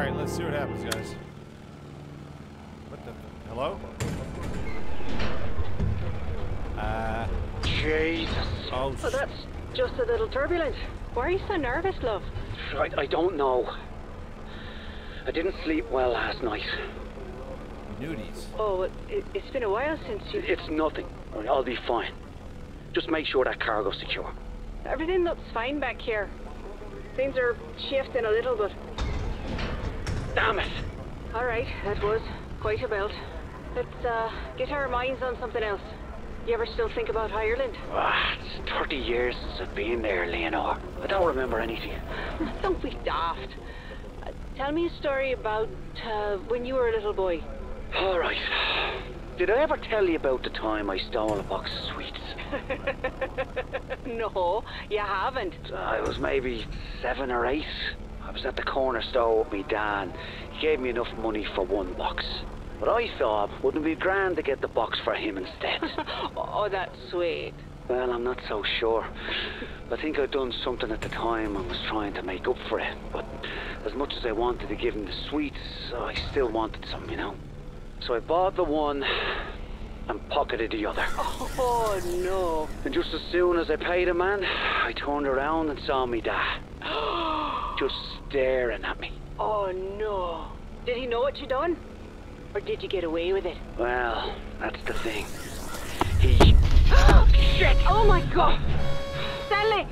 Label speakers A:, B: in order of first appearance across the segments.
A: Alright, let's see what happens, guys. What the... Hello?
B: Jesus.
A: Oh,
C: Well, that's just a little turbulent. Why are you so nervous, love?
B: I don't know. I didn't sleep well last night.
A: nudies.
C: Oh, it's been a while since you...
B: It's nothing. I'll be fine. Just make sure that cargo's secure.
C: Everything looks fine back here. Things are shifting a little, but...
B: Damn it!
C: Alright, that was quite a belt. Let's get our minds on something else. You ever still think about Ireland?
B: It's 30 years since I've been there, Leonor. I don't remember anything.
C: Don't be daft. Tell me a story about when you were a little boy.
B: All right. Did I ever tell you about the time I stole a box of sweets?
C: No, you haven't.
B: I was maybe 7 or 8. I was at the corner store with me dad. He gave me enough money for one box. But I thought, wouldn't it be grand to get the box for him instead?
C: Oh, that's sweet.
B: Well, I'm not so sure. I think I'd done something at the time and was trying to make up for it. But as much as I wanted to give him the sweets, I still wanted some, you know. So I bought the one and pocketed the other.
C: Oh, no.
B: And just as soon as I paid the man, I turned around and saw me dad. Just staring at me.
C: Oh, no. Did he know what you done? Or did you get away with it?
B: Well, that's the thing. He... Shit!
C: Oh, my God! Stanley!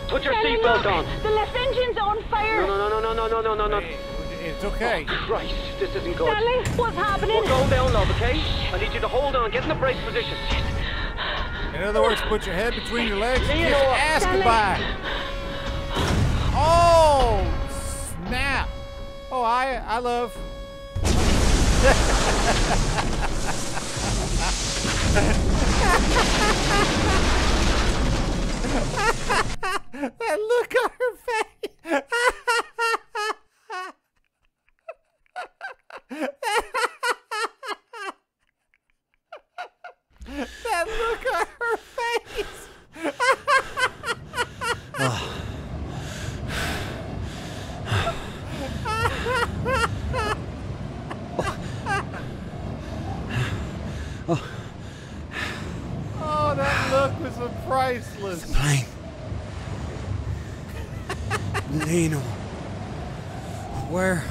B: Put your
C: Stanley,
B: seatbelt
C: look!
B: on!
C: The left engine's on fire!
B: No.
A: Hey, it's okay.
B: Oh, Christ, this isn't good.
C: Stanley, what's happening?
B: We're going down, love, okay? I need you to hold on, get in the brake position.
A: In other words, put your head between your legs and
B: Leonor,
A: kiss ass
C: Stanley.
A: goodbye. Oh, snap. Oh, I love... That look on her face. That look on her face. Oh, that look was priceless.
D: Plane. Leno. Where?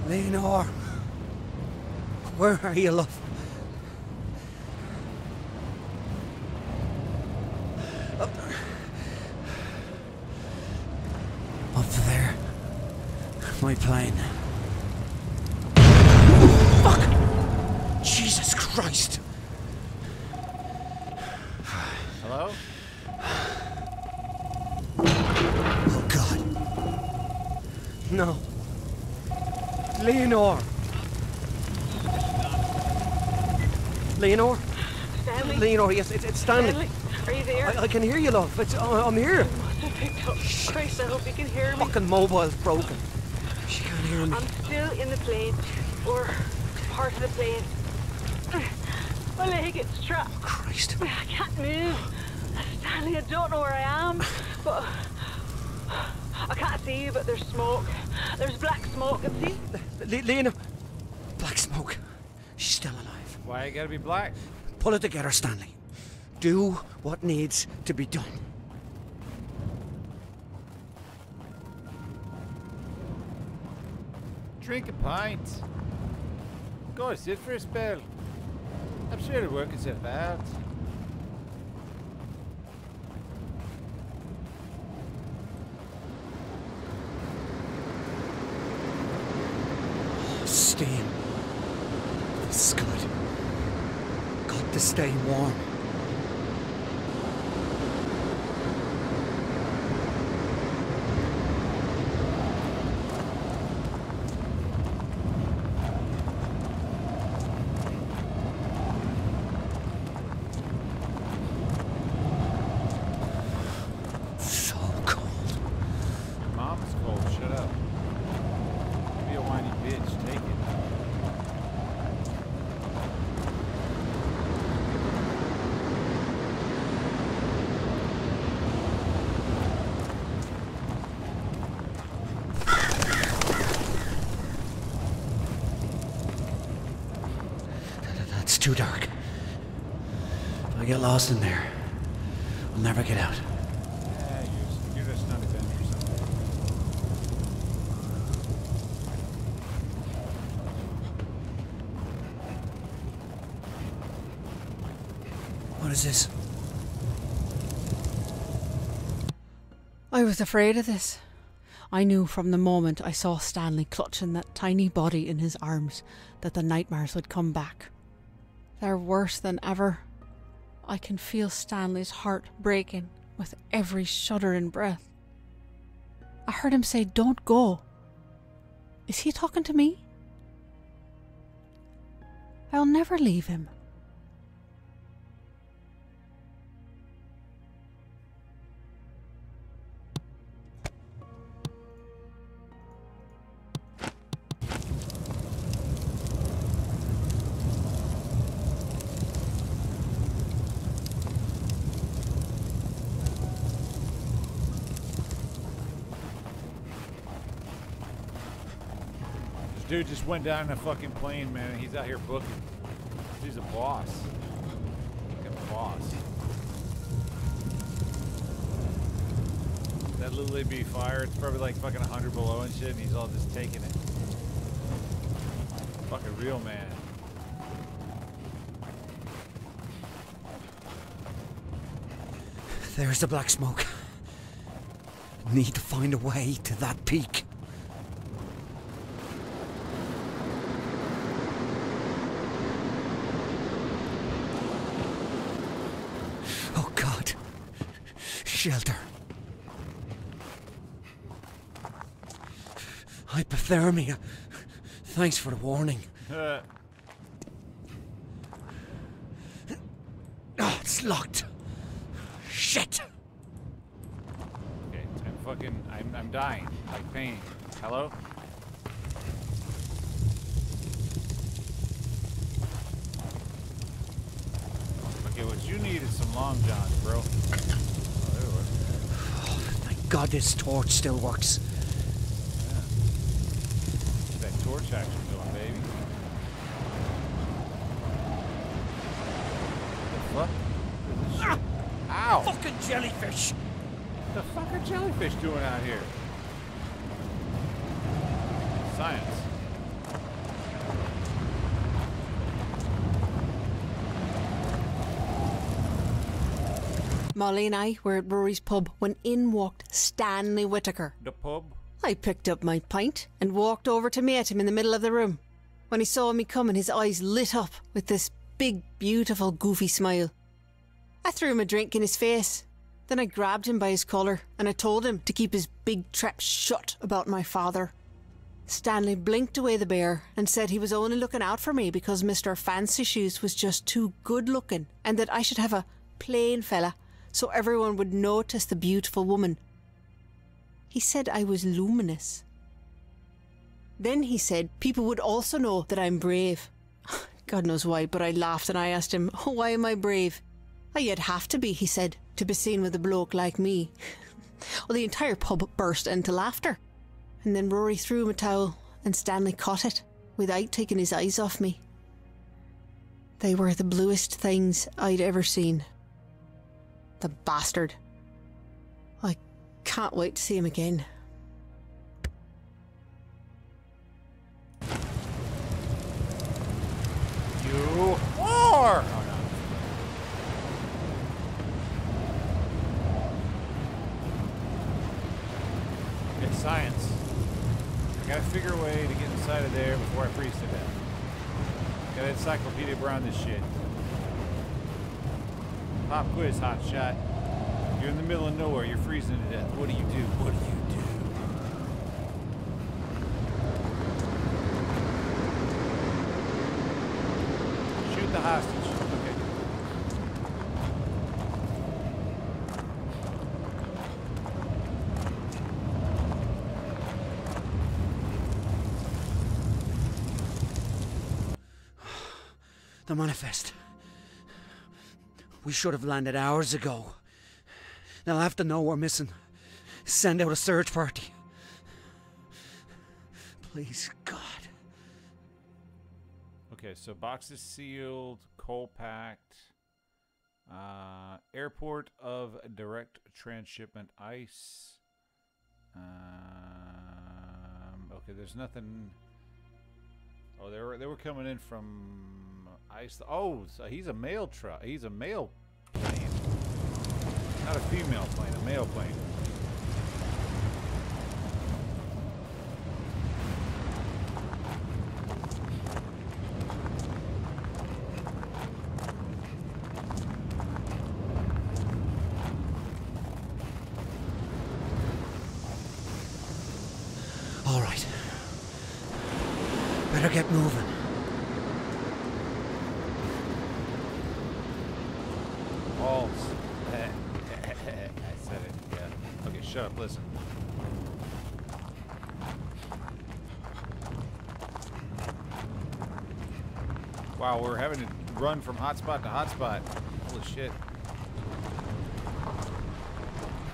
D: Leonor, where are you, love? Up there. My plane. Fuck! Jesus Christ!
A: Hello?
D: Oh, God. No. Leonor! Leonor?
C: Stanley?
D: Leonor, yes, it's Stanley.
C: Stanley, are you there?
D: I can hear you, love. I'm here.
C: must have picked up. Christ, I hope you can hear me.
D: Fucking mobile's broken. She can't hear me.
C: I'm still in the plane. Or part of the plane. My leg gets trapped.
D: Oh, Christ.
C: I can't move. Stanley, I don't know where I am. But I can't see you, but there's smoke. There's black smoke, and see?
D: Lena. Black smoke. She's still alive.
A: Why you gotta be black?
D: Pull it together, Stanley. Do what needs to be done.
A: Drink a pint. Go sit for a spell. I'm sure it'll work itself out.
D: Steam. This is good. Got to stay warm. too dark. If I get lost in there, I'll never get out.
A: Yeah, you're just not adventurous.
D: What is this?
E: I was afraid of this. I knew from the moment I saw Stanley clutching that tiny body in his arms that the nightmares would come back. They're worse than ever. I can feel Stanley's heart breaking with every shuddering breath. I heard him say, "Don't go." Is he talking to me? I'll never leave him.
A: Dude just went down in a fucking plane, man, and he's out here booking. He's a boss. Fucking boss. That little itty fire, it's probably like fucking 100 below and shit, and he's all just taking it. Fucking real man.
D: There's the black smoke. Need to find a way to that peak. Oh God. Shelter. Hypothermia. Thanks for the warning. Oh, it's locked. Shit.
A: Okay, I'm dying. Like pain. Hello? Okay, what you need is some long johns, bro. Oh, there it was.
D: Oh, thank God this torch still works.
A: Yeah. Get that torch action going, baby. What the fuck? Ow!
D: Fucking jellyfish!
A: What the fuck are jellyfish doing out here? Science.
E: Molly and I were at Rory's pub when in walked Stanley Whittaker.
A: The pub?
E: I picked up my pint and walked over to meet him in the middle of the room. When he saw me coming, his eyes lit up with this big, beautiful, goofy smile. I threw him a drink in his face. Then I grabbed him by his collar and I told him to keep his big trap shut about my father. Stanley blinked away the bear and said he was only looking out for me because Mr. Fancy Shoes was just too good looking and that I should have a plain fella so everyone would notice the beautiful woman. He said I was luminous. Then he said people would also know that I'm brave. God knows why, but I laughed and I asked him, "Oh, why am I brave?" "Oh, you'd have to be," he said, "to be seen with a bloke like me." Well, the entire pub burst into laughter. And then Rory threw him a towel and Stanley caught it without taking his eyes off me. They were the bluest things I'd ever seen. The bastard. I can't wait to see him again.
A: You are! Oh, no. Okay, science. I gotta figure a way to get inside of there before I freeze to death. Got an Encyclopedia Brown this shit. Pop quiz, hot shot. You're in the middle of nowhere, you're freezing to death. What do you do? What do you do? Shoot the hostage. Okay.
D: The manifest. We should have landed hours ago. They'll have to know we're missing. Send out a search party. Please, God.
A: Okay, so boxes sealed, coal packed. Airport of direct transshipment ice. Okay, there's nothing. Oh, they were coming in from ice. Oh, so he's a male truck. He's a male plane, not a female plane. A male plane.
D: All right. Better get moving.
A: Balls. I said it. Yeah. Okay, shut up. Listen. Wow, we're having to run from hotspot to hotspot. Holy shit.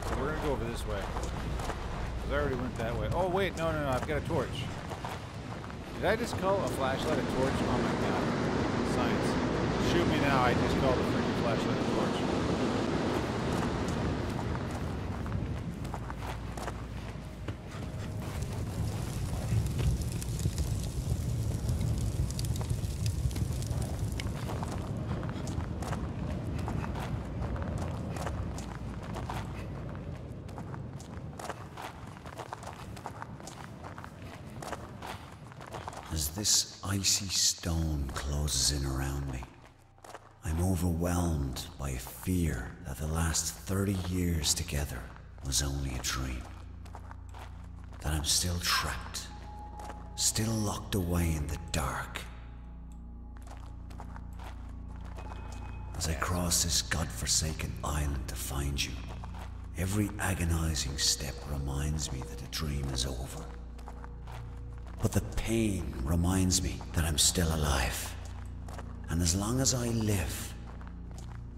A: So we're gonna go over this way. I already went that way. Oh wait, no, I've got a torch. Did I just call a flashlight a torch? Oh my god. Science. Shoot me now, I just called a freaking flashlight a torch.
F: As this icy stone closes in around me, I'm overwhelmed by a fear that the last 30 years together was only a dream. That I'm still trapped, still locked away in the dark. As I cross this godforsaken island to find you, every agonizing step reminds me that the dream is over. But the pain reminds me that I'm still alive. And as long as I live,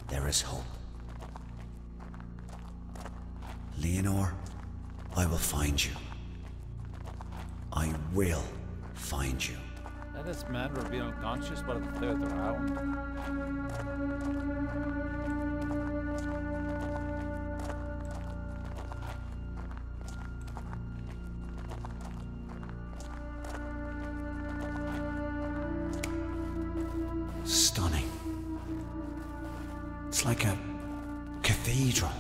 F: there is hope. Leonore, I will find you. I will find you.
A: Let this man will be unconscious by the third round.
F: Stunning. It's like a cathedral.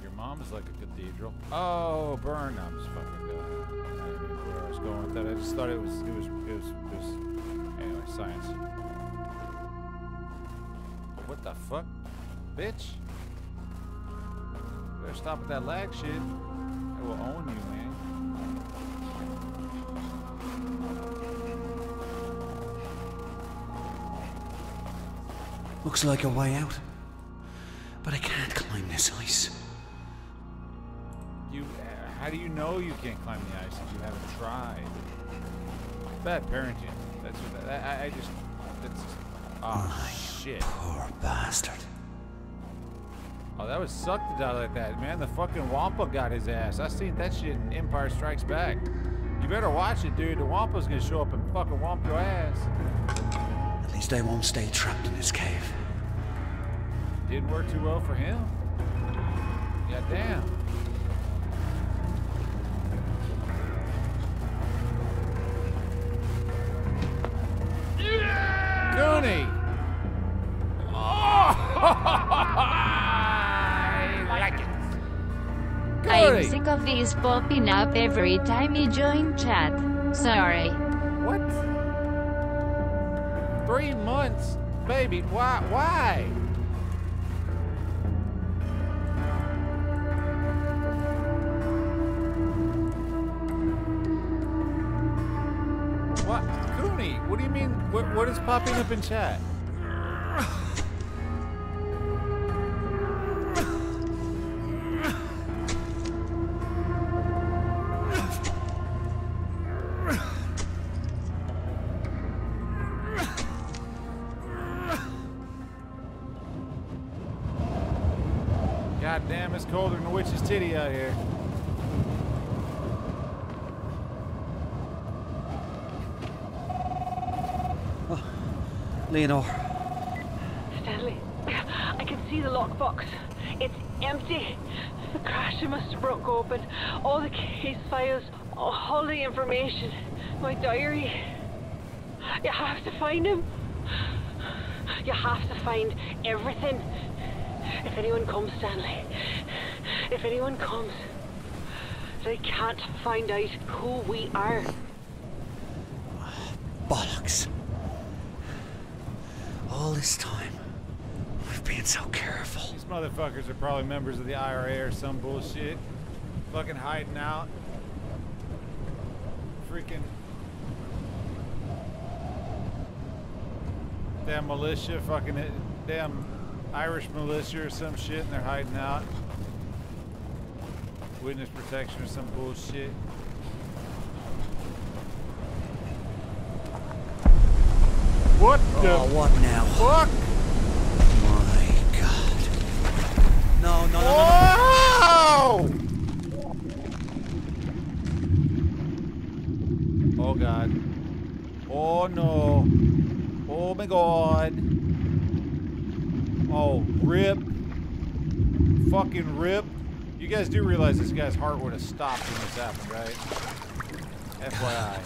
A: Your mom is like a cathedral. Oh, burn! I'm just fucking going. I don't know where I was going with that. I just thought it was. Anyway, science. What the fuck, bitch? Better stop with that lag shit. I will own you, man.
F: Looks like a way out. But I can't climb this ice.
A: How do you know you can't climb the ice if you haven't tried? Bad parenting. That's what I just. That's. Oh shit.
F: Poor bastard.
A: Oh, that was sucked to die like that, man. The fucking Wampa got his ass. I seen that shit in Empire Strikes Back. You better watch it, dude. The Wampa's gonna show up and fucking womp your ass.
F: At least I won't stay trapped in this cave.
A: Didn't work too well for him. Yeah, damn. Goonie! Oh! I like it.
G: I'm
A: Goonie!
G: sick of these popping up every time you join chat. Sorry.
A: What? 3 months? Baby, why? Why? What? Goonie, what do you mean? What is popping up in chat? God damn, it's colder than a witch's titty out here.
D: Leonor.
C: Stanley, I can see the lockbox. It's empty. The crash must have broke open. All the case files, all the information. My diary. You have to find him. You have to find everything. If anyone comes, Stanley, if anyone comes, they can't find out who we are.
D: Bollocks. All this time, we've been so careful.
A: These motherfuckers are probably members of the IRA or some bullshit. Fucking hiding out. Freaking damn militia, fucking damn Irish militia or some shit, and they're hiding out. Witness protection or some bullshit. What the
D: what now?
A: fuck?
D: My God. No, no, no, no.
A: Oh God. Oh no. Oh my God. Oh, rip. Fucking rip. You guys do realize this guy's heart would have stopped when this happened, right? FYI.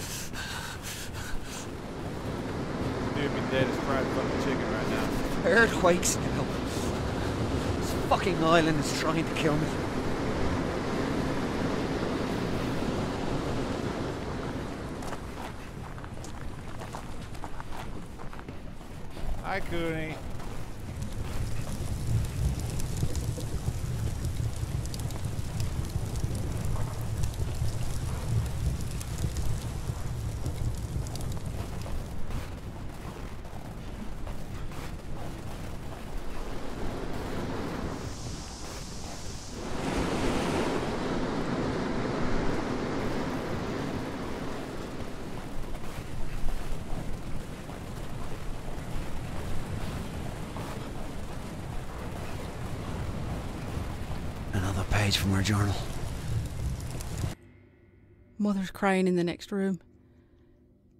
A: Dude be dead as fried fucking chicken right now.
D: Earthquakes now. This fucking island is trying to kill me.
A: Hi, Cooney.
D: Another page from her journal.
E: Mother's crying in the next room.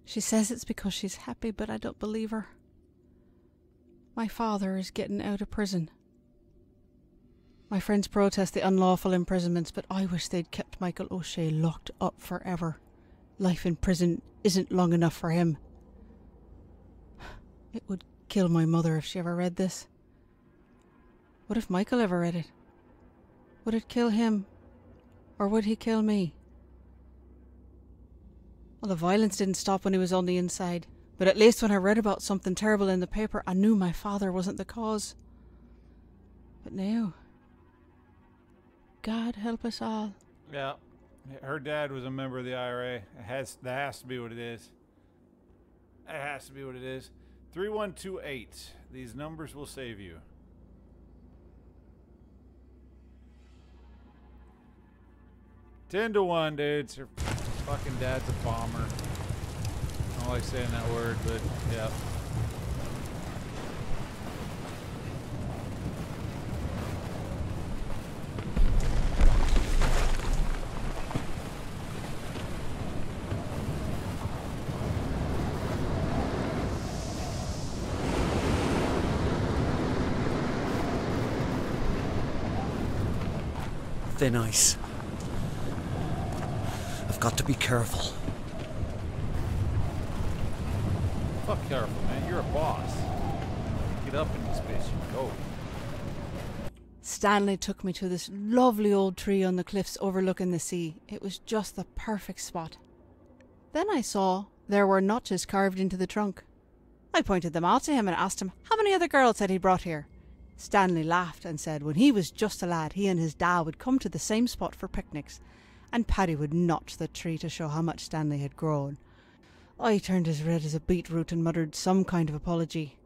E: She says it's because she's happy, but I don't believe her. My father is getting out of prison. My friends protest the unlawful imprisonments, but I wish they'd kept Michael O'Shea locked up forever. Life in prison isn't long enough for him. It would kill my mother if she ever read this. What if Michael ever read it? Would it kill him? Or would he kill me? Well, the violence didn't stop when he was on the inside. But at least when I read about something terrible in the paper, I knew my father wasn't the cause. But now, God help us all.
A: Yeah. Her dad was a member of the IRA. That has to be what it is. That has to be what it is. 3128. These numbers will save you. Ten to 1, dudes. Her fucking dad's a bomber. I don't like saying that word, but yeah.
D: Thin ice. I've got to be careful.
A: Fuck careful, man. You're a boss. Get up in this bitch and go.
E: Stanley took me to this lovely old tree on the cliffs overlooking the sea. It was just the perfect spot. Then I saw there were notches carved into the trunk. I pointed them out to him and asked him how many other girls had he brought here. Stanley laughed and said when he was just a lad, he and his dad would come to the same spot for picnics, and Paddy would notch the tree to show how much Stanley had grown. I turned as red as a beetroot and muttered some kind of apology.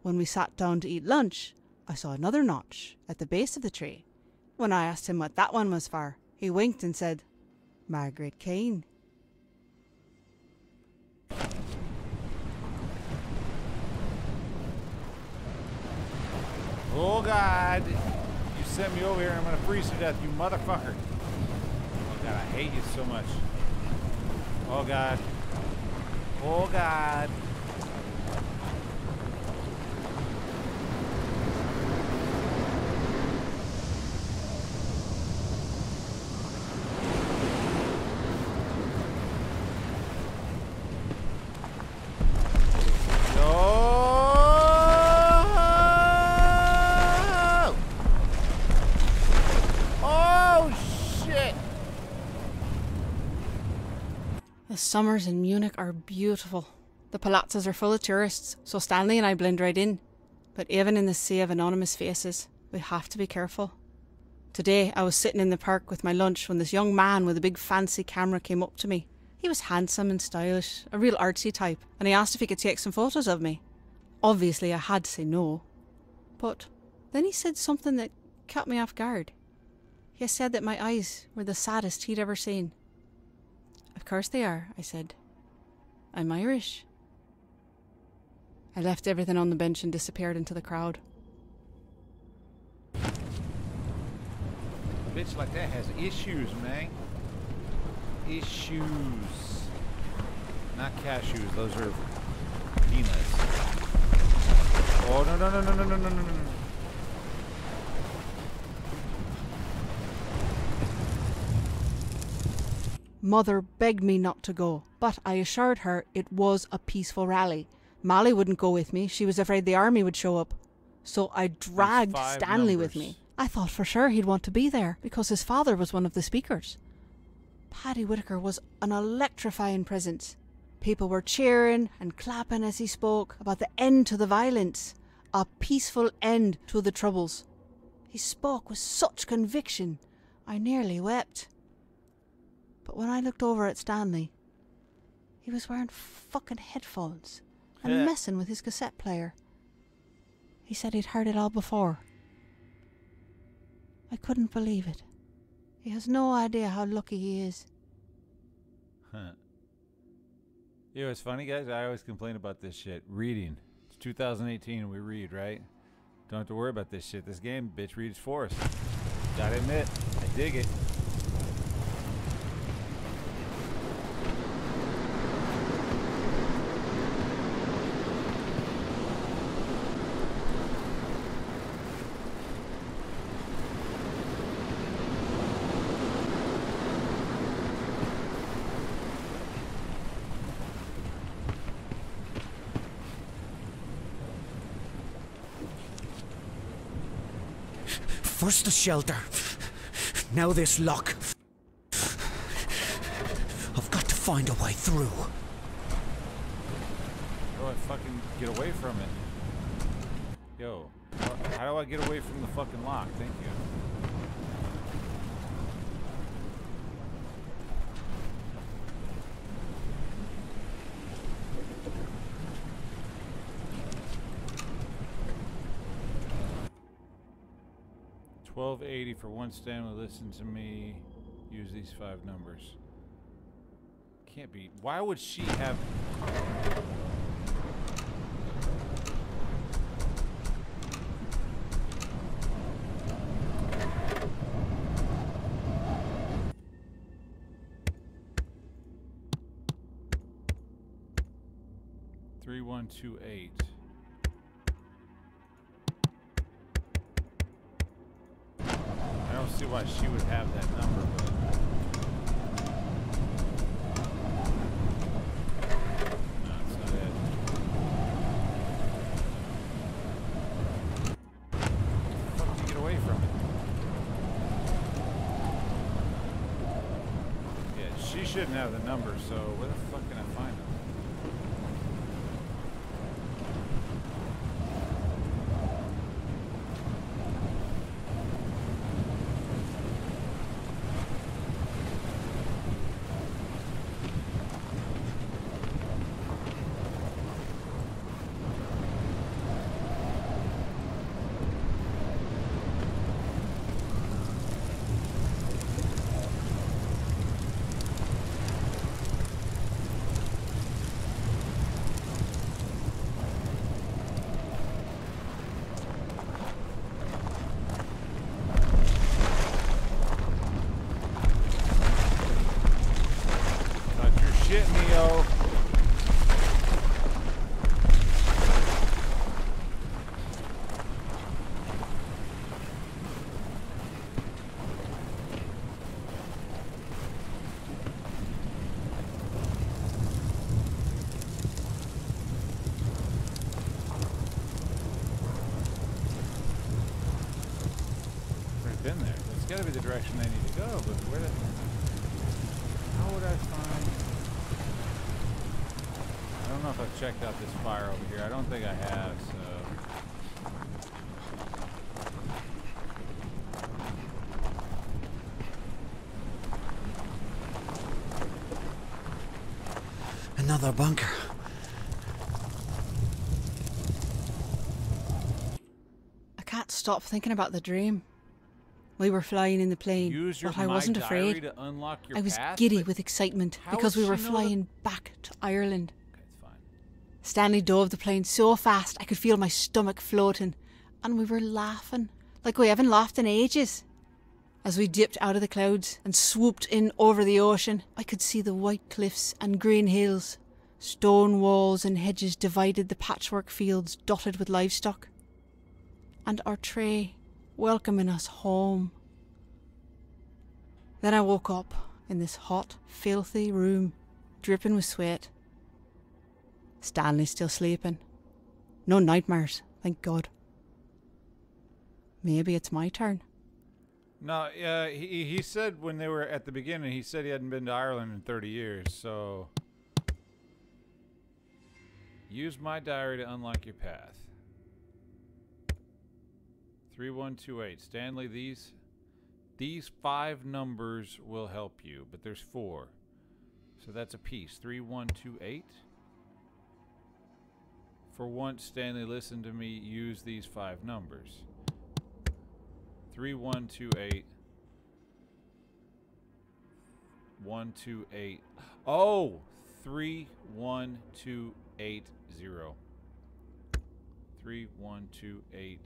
E: When we sat down to eat lunch, I saw another notch at the base of the tree. When I asked him what that one was for, he winked and said, Margaret Kane.
A: Oh God! You sent me over here and I'm gonna freeze to death, you motherfucker. Oh God, I hate you so much. Oh God. Oh God.
H: The summers in Munich are beautiful. The palazzas are full of tourists, so Stanley and I blend right in. But even in the sea of anonymous faces, we have to be careful. Today, I was sitting in the park with my lunch when this young man with a big fancy camera came up to me. He was handsome and stylish, a real artsy type, and he asked if he could take some photos of me. Obviously, I had to say no. But then he said something that caught me off guard. He said that my eyes were the saddest he'd ever seen. Of course they are, I said. I'm Irish. I left everything on the bench and disappeared into the crowd.
A: A bitch like that has issues, man. Issues. Not cashews, those are peanuts. Oh, no, no, no, no, no, no, no, no, no.
H: Mother begged me not to go, but I assured her it was a peaceful rally. Molly wouldn't go with me. She was afraid the army would show up. So I dragged Stanley with me. I thought for sure he'd want to be there because his father was one of the speakers. Paddy Whitaker was an electrifying presence. People were cheering and clapping as he spoke about the end to the violence, a peaceful end to the troubles. He spoke with such conviction, I nearly wept. But when I looked over at Stanley, he was wearing fucking headphones and messing with his cassette player. He said he'd heard it all before. I couldn't believe it. He has no idea how lucky he is.
A: Huh. You know what's funny, guys? I always complain about this shit. Reading. It's 2018 and we read, right? Don't have to worry about this shit. This game, bitch, reads for us. Gotta admit, I dig it.
D: First the shelter, now this lock. I've got to find a way through.
A: How do I fucking get away from it? Yo, how do I get away from the fucking lock? Thank you. $12.80 for one Stanley. Listen to me. Use these 5 numbers. Can't be. Why would she have? $3128. I don't see why she would have that number, but no, it's not it. How the fuck do you get away from it? Yeah, she shouldn't have the number, so where the fuck can I find them? Shit, Neo. I've been there. That's gotta be the direction I need to go, but where the... How would I find... don't know if I've checked out this fire over here. I don't think I have, so...
D: Another bunker.
H: I can't stop thinking about the dream. We were flying in the plane,
A: Use your
H: but I wasn't
A: My Diary
H: afraid.
A: to unlock your
H: I was
A: path,
H: giddy
A: but
H: with excitement
A: how
H: because
A: would
H: we were
A: she know
H: flying back to Ireland.
A: Okay, it's fine.
H: Stanley dove the plane so fast I could feel my stomach floating, and we were laughing like we haven't laughed in ages. As we dipped out of the clouds and swooped in over the ocean, I could see the white cliffs and green hills. Stone walls and hedges divided the patchwork fields dotted with livestock. And our tray welcoming us home. Then I woke up in this hot, filthy room, dripping with sweat. Stanley's still sleeping. No nightmares, thank God. Maybe it's my turn.
A: No, he said when they were at the beginning, he said he hadn't been to Ireland in 30 years, so... Use My Diary to unlock your path. 3128. Stanley, these 5 numbers will help you, but there's 4. So that's a piece. 3128. For once, Stanley, listen to me. Use these 5 numbers. 3128. 128. Oh! 31280. 31280.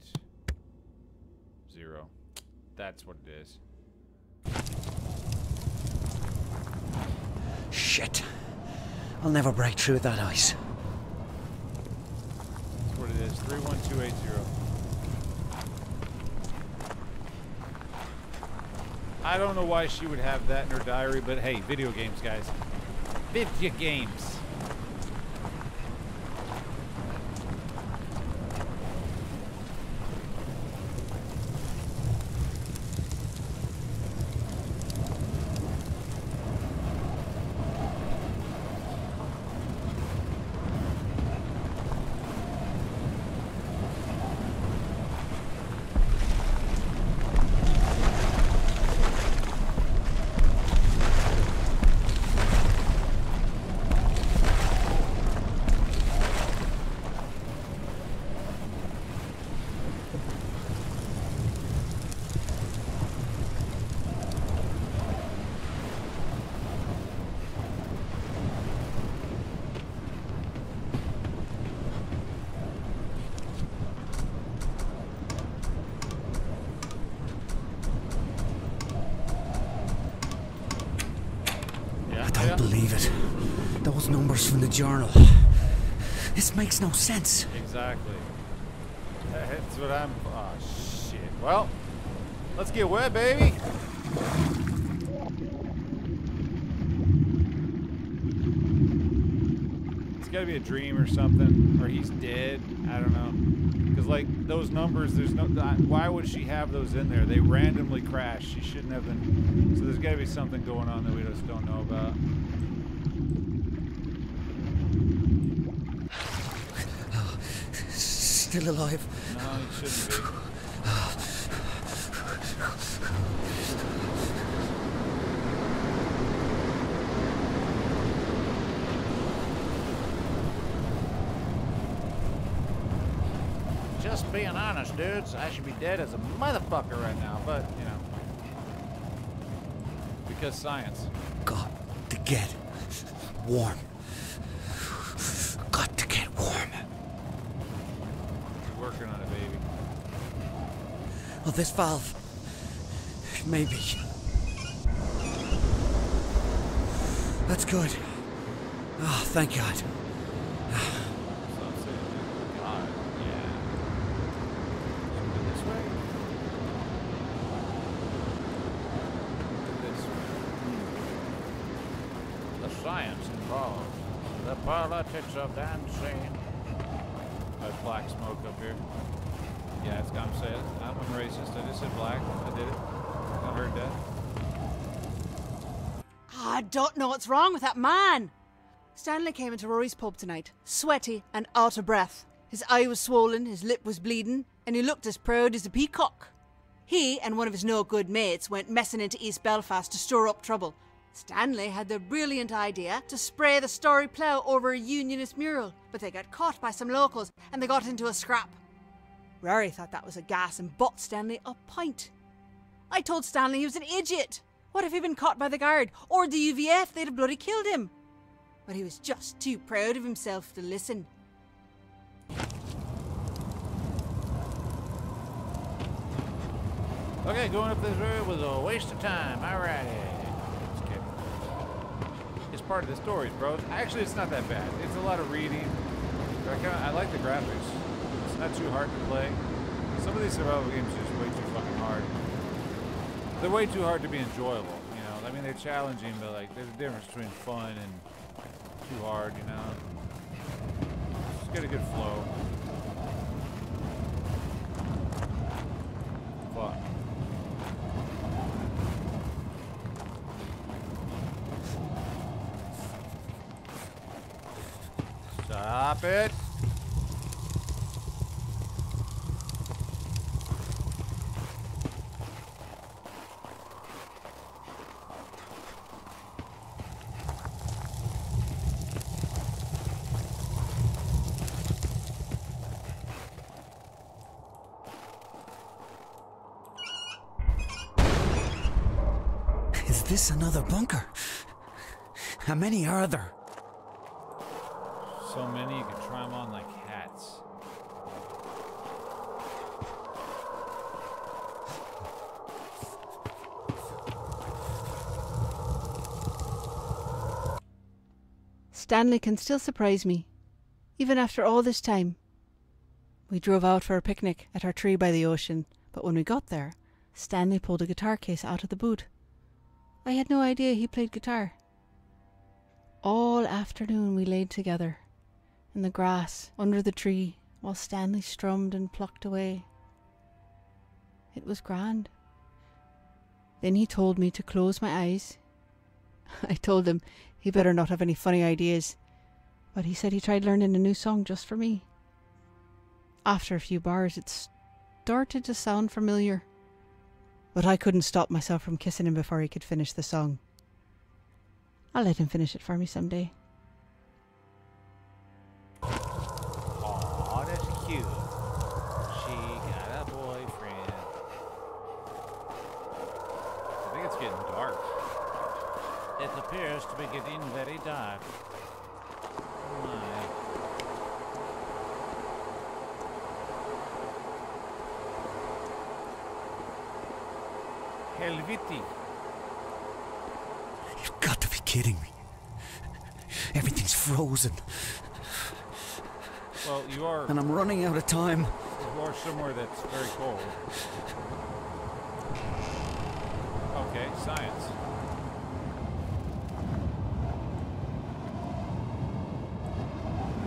A: That's what it is.
D: Shit. I'll never break through that ice.
A: That's what it is. 31280. I don't know why she would have that in her diary, but hey, video games, guys. Video games.
D: I don't believe it. Those numbers from the journal. This makes no sense.
A: Exactly. That's what I'm... Oh, shit. Well, let's get wet, baby. It's got to be a dream or something. Or he's dead. I don't know. Because, like, those numbers, there's no... Why would she have those in there? They randomly crashed. She shouldn't have been... So there's got to be something going on that we just don't know about.
D: Still alive.
A: No, he shouldn't be. Just being honest, dudes. I should be dead as a motherfucker right now, but, you know. Because science.
D: Got to get warm. Got to get warm.
A: Working on it, baby.
D: Oh, this valve. Maybe. That's good. Oh, thank God.
A: So I'm saying, God, yeah. Should we go this way? This way. The science involved. The politics of dancing. There's black smoke up here. Yeah, it's I'm saying I'm racist. I just said black. I did it. I heard that.
H: I don't know what's wrong with that man. Stanley came into Rory's pub tonight, sweaty and out of breath. His eye was swollen, his lip was bleeding, and he looked as proud as a peacock. He and one of his no-good mates went messing into East Belfast to stir up trouble. Stanley had the brilliant idea to spray the Story Plough over a Unionist mural, but they got caught by some locals and they got into a scrap. Rory thought that was a gas and bought Stanley a pint. I told Stanley he was an idiot. What if he'd been caught by the guard or the UVF? They'd have bloody killed him. But he was just too proud of himself to listen.
A: Okay, going up this road was a waste of time. Alrighty. Just kidding. It's part of the stories, bro. Actually, it's not that bad. It's a lot of reading. But I like the graphics. It's not too hard to play. Some of these survival games are just way too fucking hard. They're way too hard to be enjoyable, you know. I mean, they're challenging, but like, there's a difference between fun and too hard, you know. Just get a good flow. Fuck. Stop it.
F: Is this another bunker? How many are there?
A: So many you can try them on like hats.
H: Stanley can still surprise me, even after all this time. We drove out for a picnic at our tree by the ocean, but when we got there, Stanley pulled a guitar case out of the boot. I had no idea he played guitar. All afternoon we laid together in the grass under the tree while Stanley strummed and plucked away. It was grand. Then he told me to close my eyes. I told him he better not have any funny ideas, but he said he tried learning a new song just for me. After a few bars it started to sound familiar, but I couldn't stop myself from kissing him before he could finish the song. I'll let him finish it for me someday.
A: Aw, that's cute. She got a boyfriend. I think it's getting dark. It appears to be getting very dark. Oh my. Helviti.
F: You've got to be kidding me. Everything's frozen.
A: Well, you are.
F: And I'm running out of time.
A: You are somewhere that's very cold. Okay, science.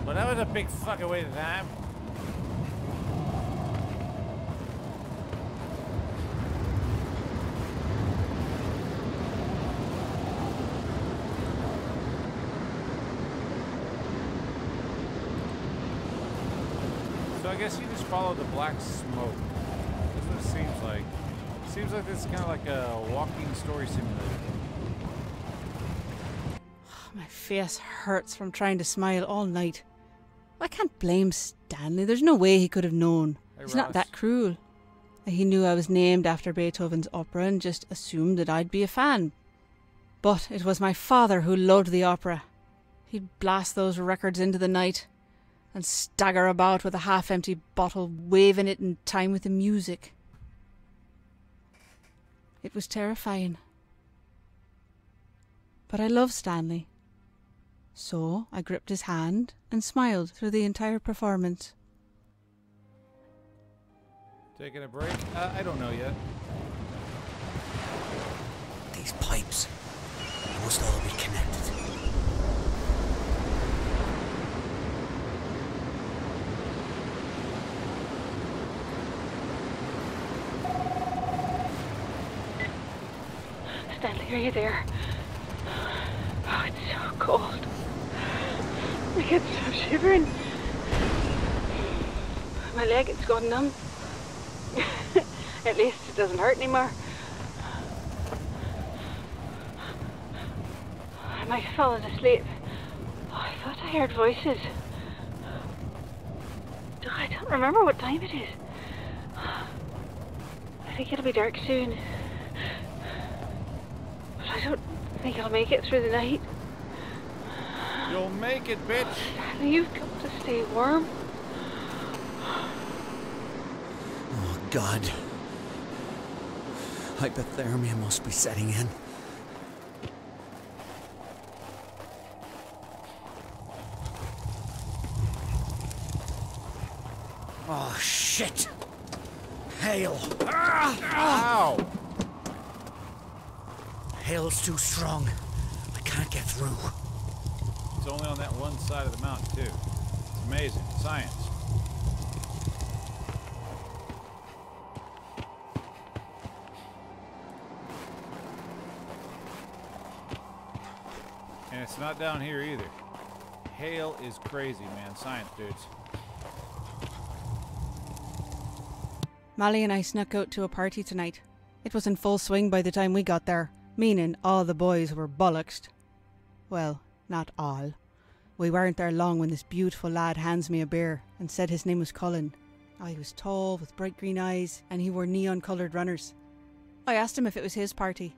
A: Well, that was a big fucking waste of time. So I guess you just follow the black smoke. That's what it seems like. It seems like this is kind of like a walking story simulator.
H: My face hurts from trying to smile all night. I can't blame Stanley. There's no way he could have known.
A: Hey,
H: He's not
A: Ross.
H: that cruel. He knew I was named after Beethoven's opera and just assumed that I'd be a fan. But it was my father who loved the opera. He'd blast those records into the night and stagger about with a half-empty bottle, waving it in time with the music. It was terrifying. But I loved Stanley. So I gripped his hand and smiled through the entire performance.
A: Taking a break? I don't know yet.
F: These pipes must all be connected.
C: Stanley, are you there? Oh, it's so cold. I can't stop shivering. My leg, it's gone numb. At least it doesn't hurt anymore. I might have fallen asleep. Oh, I thought I heard voices. I don't remember what time it is. I think it'll be dark soon. But I don't think I'll make it through the night.
A: You'll make it, bitch.
C: You've got to stay warm.
D: Oh, God. Hypothermia must be setting in. Oh, shit! Hail!
A: Ow!
D: Hail's too strong. I can't get through.
A: It's only on that one side of the mountain, too. It's amazing. Science. And it's not down here either. Hail is crazy, man. Science, dudes.
H: Molly and I snuck out to a party tonight. It was in full swing by the time we got there, meaning all the boys were bollocksed. Well, not all. We weren't there long when this beautiful lad hands me a beer and said his name was Colin. Oh, he was tall with bright green eyes and he wore neon-coloured runners. I asked him if it was his party.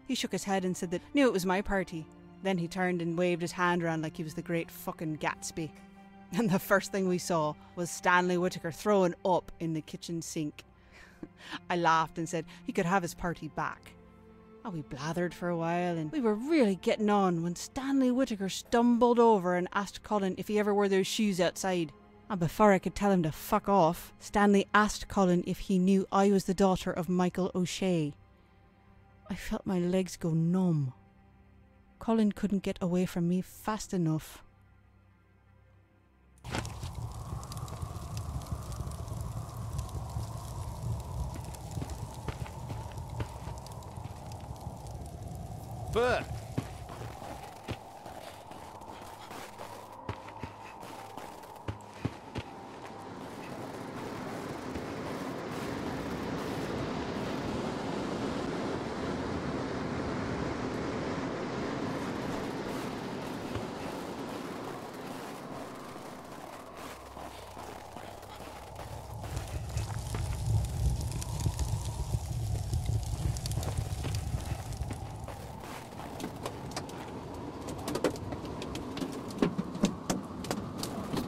H: He shook his head and said that knew it was my party. Then he turned and waved his hand around like he was the great fucking Gatsby. And the first thing we saw was Stanley Whittaker throwing up in the kitchen sink. I laughed and said he could have his party back. Oh, we blathered for a while and we were really getting on when Stanley Whittaker stumbled over and asked Colin if he ever wore those shoes outside. And before I could tell him to fuck off, Stanley asked Colin if he knew I was the daughter of Michael O'Shea. I felt my legs go numb. Colin couldn't get away from me fast enough.
A: Fuck!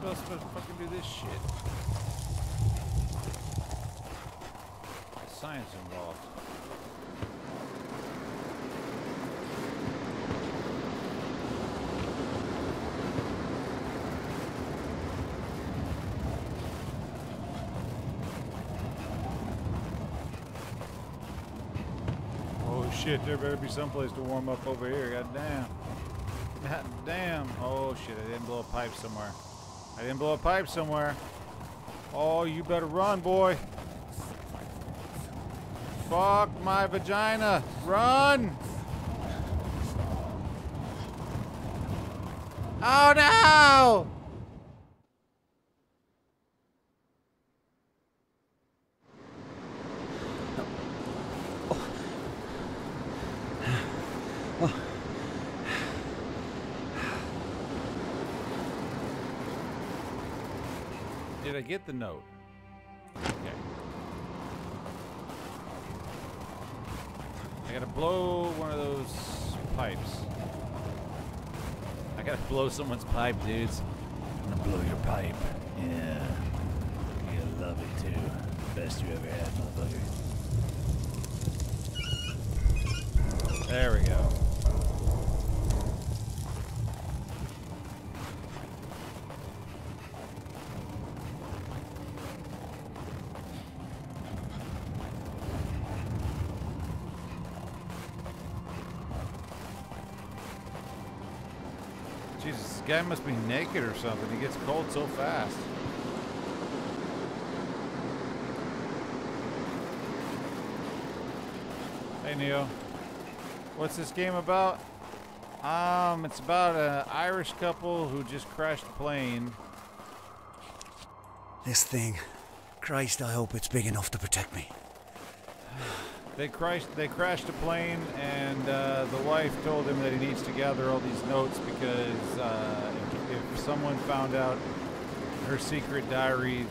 A: Supposed to fucking do this shit. Science involved. Oh shit, there better be someplace to warm up over here. God damn. God damn. Oh shit, I didn't blow a pipe somewhere. I didn't blow a pipe somewhere. Oh, you better run, boy. Fuck my vagina. Run! Oh no! Did I get the note? Okay. I gotta blow one of those pipes. I gotta blow someone's pipe, dudes. I'm gonna blow your pipe. Yeah. You're gonna love it too. Best you ever had, motherfucker. There we go. Jesus, this guy must be naked or something. He gets cold so fast. Hey, Neo. What's this game about? It's about an Irish couple who just crashed a plane.
F: This thing. Christ, I hope it's big enough to protect me.
A: They crashed a plane, and the wife told him that he needs to gather all these notes because if someone found out her secret diary,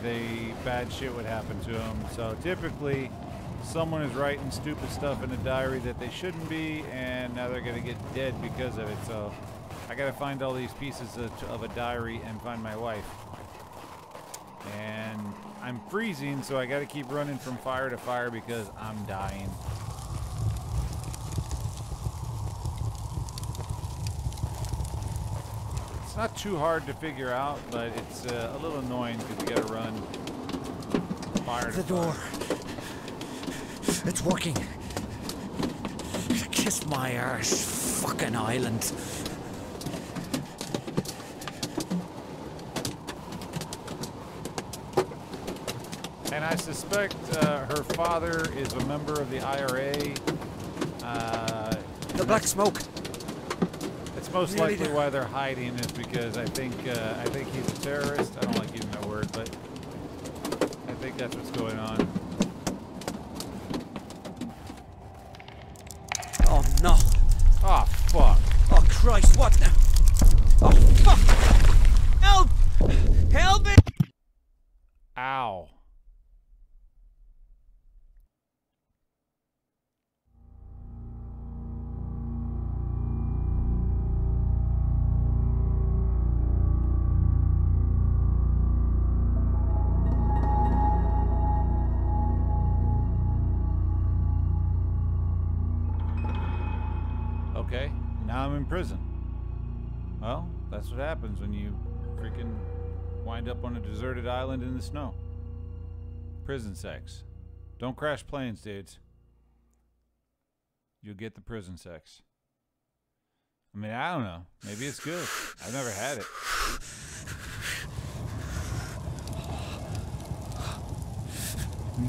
A: bad shit would happen to him. So typically, someone is writing stupid stuff in a diary that they shouldn't be, and now they're gonna get dead because of it. So I gotta find all these pieces of a diary and find my wife. And I'm freezing, so I gotta keep running from fire to fire because I'm dying. It's not too hard to figure out, but it's a little annoying because you gotta run fire to fire.
F: The door. It's working. Kiss my arse, fucking island.
A: And I suspect her father is a member of the IRA.
F: The black smoke.
A: It's most likely why they're hiding is because I think he's a terrorist. I don't like using that word, but I think that's what's going on.
F: Oh no!
A: Oh fuck!
F: Oh Christ! What now? Oh fuck! Help! Help me!
A: Ow! Okay, now I'm in prison. Well, that's what happens when you freaking wind up on a deserted island in the snow. Prison sex. Don't crash planes, dudes. You'll get the prison sex. I mean, I don't know. Maybe it's good. I've never had it.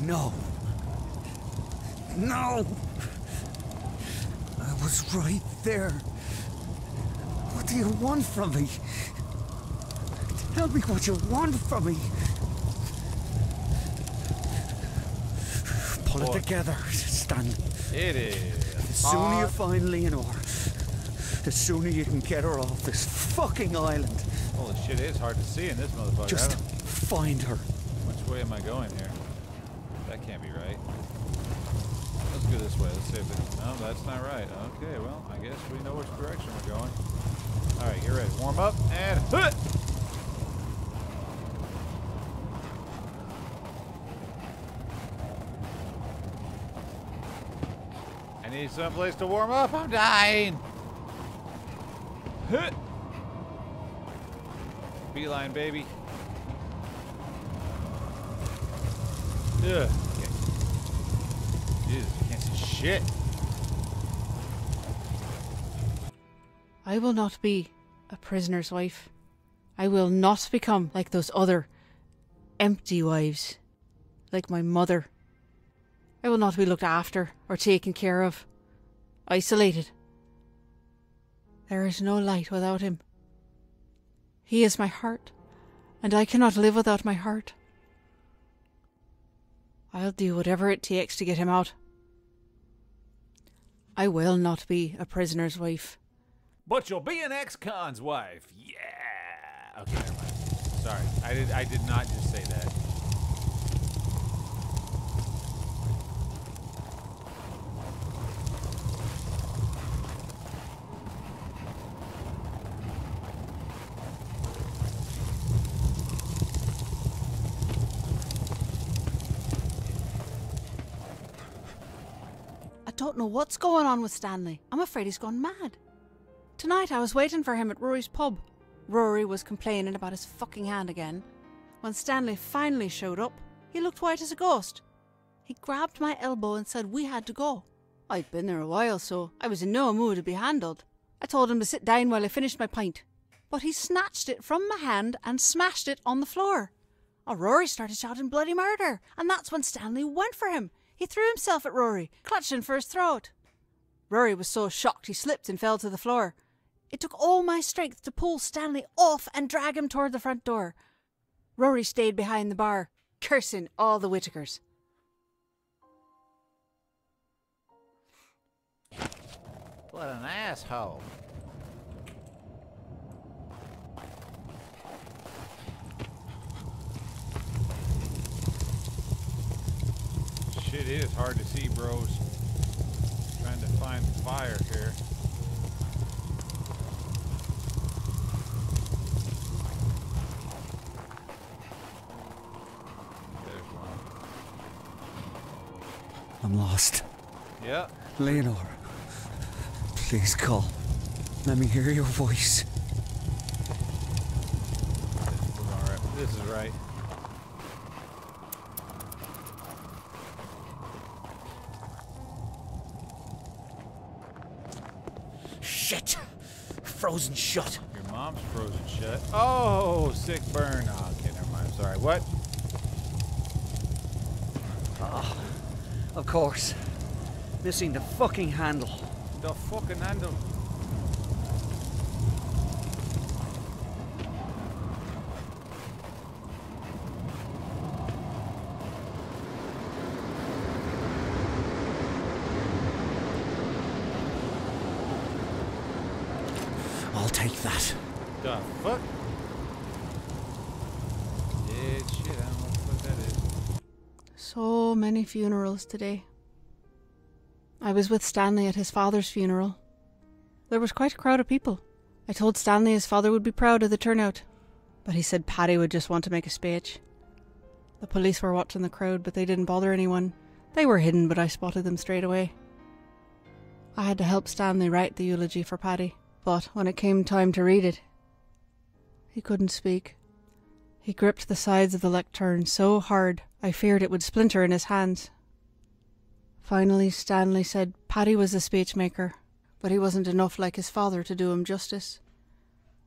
F: No. No! I was right there. What do you want from me? Tell me what you want from me. Pull it together, Stanley.
A: It is.
F: The sooner you find Leonore, the sooner you can get her off this fucking island.
A: Holy shit, it is hard to see in this motherfucker.
F: Just find her.
A: Which way am I going here? That can't be right. Let's go this way. Let's see if it... No, that's not right. Okay, well, I guess we know which direction we're going. Alright, you're ready. Warm up and... Hut! I need someplace to warm up. I'm dying. Hut! Beeline, baby. Ugh. Jesus, you can't see shit.
H: I will not be a prisoner's wife. I will not become like those other empty wives, like my mother. I will not be looked after or taken care of, isolated. There is no light without him. He is my heart, and I cannot live without my heart. I'll do whatever it takes to get him out. I will not be a prisoner's wife.
A: But you'll be an ex-con's wife. Yeah. Okay, never mind. Sorry, I did not just say that.
H: I don't know what's going on with Stanley. I'm afraid he's gone mad. Tonight I was waiting for him at Rory's pub. Rory was complaining about his fucking hand again. When Stanley finally showed up, he looked white as a ghost. He grabbed my elbow and said we had to go. I'd been there a while, so I was in no mood to be handled. I told him to sit down while I finished my pint. But he snatched it from my hand and smashed it on the floor. Oh, Rory started shouting bloody murder, and that's when Stanley went for him. He threw himself at Rory, clutching for his throat. Rory was so shocked he slipped and fell to the floor. It took all my strength to pull Stanley off and drag him toward the front door. Rory stayed behind the bar, cursing all the Whittakers.
A: What an asshole. Shit is hard to see, bros. Trying to find fire here. There's one.
F: I'm lost.
A: Yeah.
F: Leonor, please call. Let me hear your voice.
A: We're going right. This is right.
F: Shit! Frozen shut.
A: Your mom's frozen shut. Oh, sick burn. Oh, okay, never mind. Sorry. What?
D: Ah, of course. Missing the fucking handle.
A: The fucking handle.
F: I'll take that.
A: The fuck? Dead shit. I don't know what the fuck that is.
H: So many funerals today. I was with Stanley at his father's funeral. There was quite a crowd of people. I told Stanley his father would be proud of the turnout, but he said Paddy would just want to make a speech. The police were watching the crowd, but they didn't bother anyone. They were hidden, but I spotted them straight away. I had to help Stanley write the eulogy for Paddy, but when it came time to read it, he couldn't speak. He gripped the sides of the lectern so hard I feared it would splinter in his hands. Finally, Stanley said Paddy was the speechmaker, but he wasn't enough like his father to do him justice.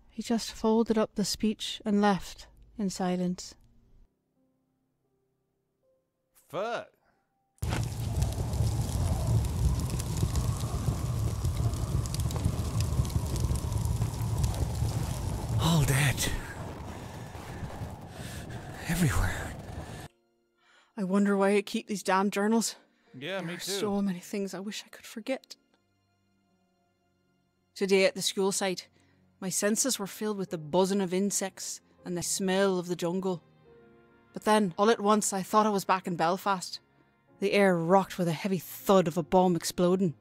H: He just folded up the speech and left in silence.
A: Fuck.
F: All dead. Everywhere.
H: I wonder why I keep these damn journals.
A: Yeah, me
H: There are
A: too.
H: so many things I wish I could forget. Today at the school site, my senses were filled with the buzzing of insects and the smell of the jungle. But then, all at once, I thought I was back in Belfast. The air rocked with a heavy thud of a bomb exploding.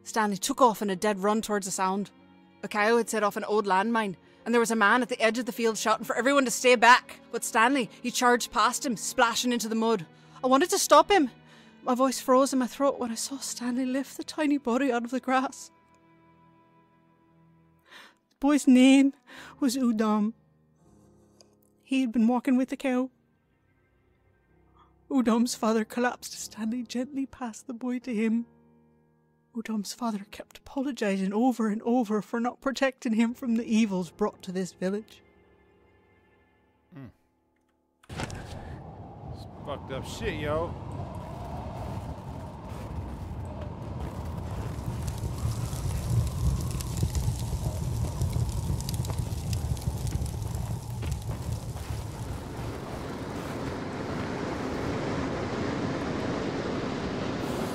H: Stanley took off in a dead run towards the sound. A cow had set off an old landmine, and there was a man at the edge of the field shouting for everyone to stay back. But Stanley, he charged past him, splashing into the mud. I wanted to stop him. My voice froze in my throat when I saw Stanley lift the tiny body out of the grass. The boy's name was Udom. He had been walking with the cow. Udom's father collapsed as Stanley gently passed the boy to him. Udom's father kept apologising over and over for not protecting him from the evils brought to this village.
A: It's fucked up shit, yo.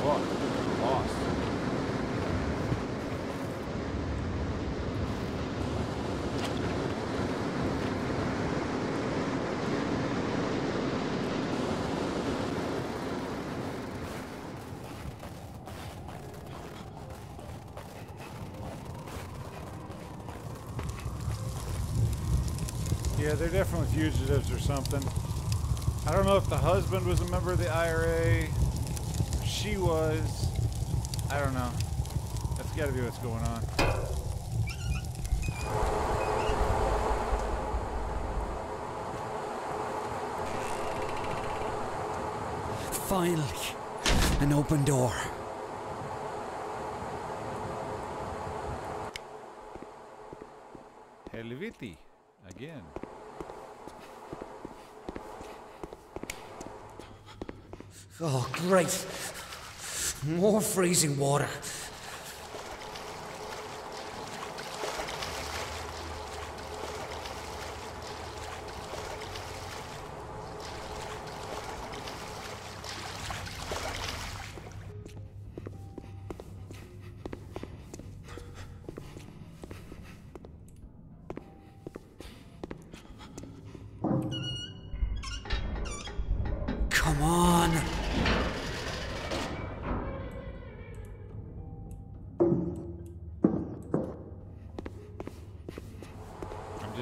A: Fuck. Lost. Yeah, they're definitely fugitives or something. I don't know if the husband was a member of the IRA. She was. I don't know. That's gotta be what's going on.
F: Finally, an open door.
A: Helviti. Again.
F: Oh, great. More freezing water.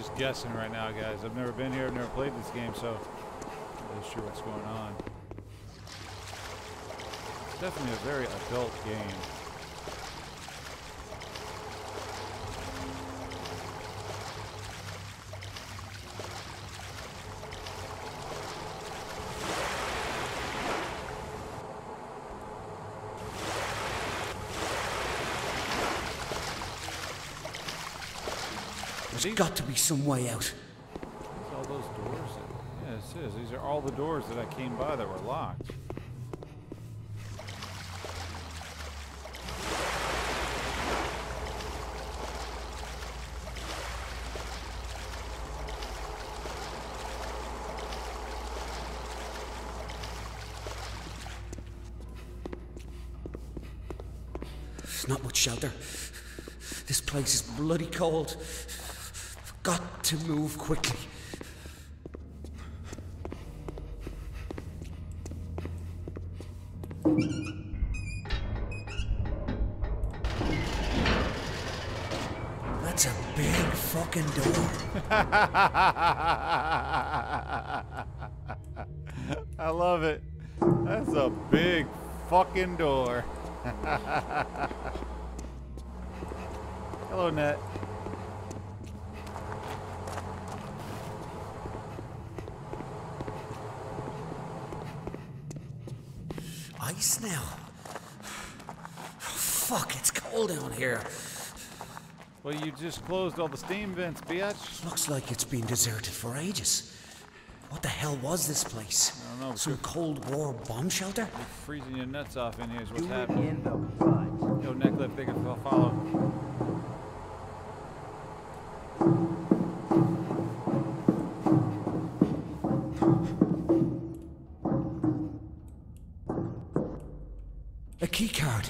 A: just guessing right now, guys. I've never been here. I've never played this game, so I'm not sure what's going on. It's definitely a very adult game.
F: There's got to be some way out.
A: All those doors. Yeah, it says these are all the doors that I came by that were locked.
F: There's not much shelter. This place is bloody cold. Got to move quickly. That's a big fucking door.
A: I love it. That's a big fucking door. Hello, Net.
F: Ice now. Fuck, it's cold down here.
A: Well, you just closed all the steam vents, bitch.
F: Looks like it's been deserted for ages. What the hell was this place?
A: I don't know.
F: Some Cold War bomb shelter?
A: You're freezing your nuts off in here is what's happening. Yo, Neckliff, they can follow.
F: A key card.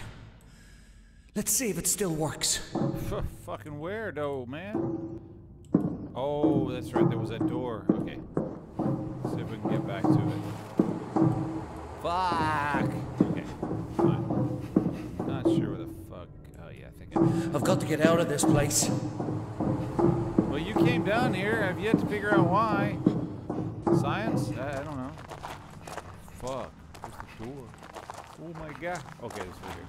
F: Let's see if it still works.
A: Fucking weirdo, man. Oh, that's right. There was that door. Okay. Let's see if we can get back to it. Fuck. Okay. Fine. Not sure where the fuck. Oh yeah, I think
F: I've got to get out of this place.
A: Well, you came down here. I've yet to figure out why. Science? I don't know. Fuck. Where's the door? Oh my god. Okay, this way here.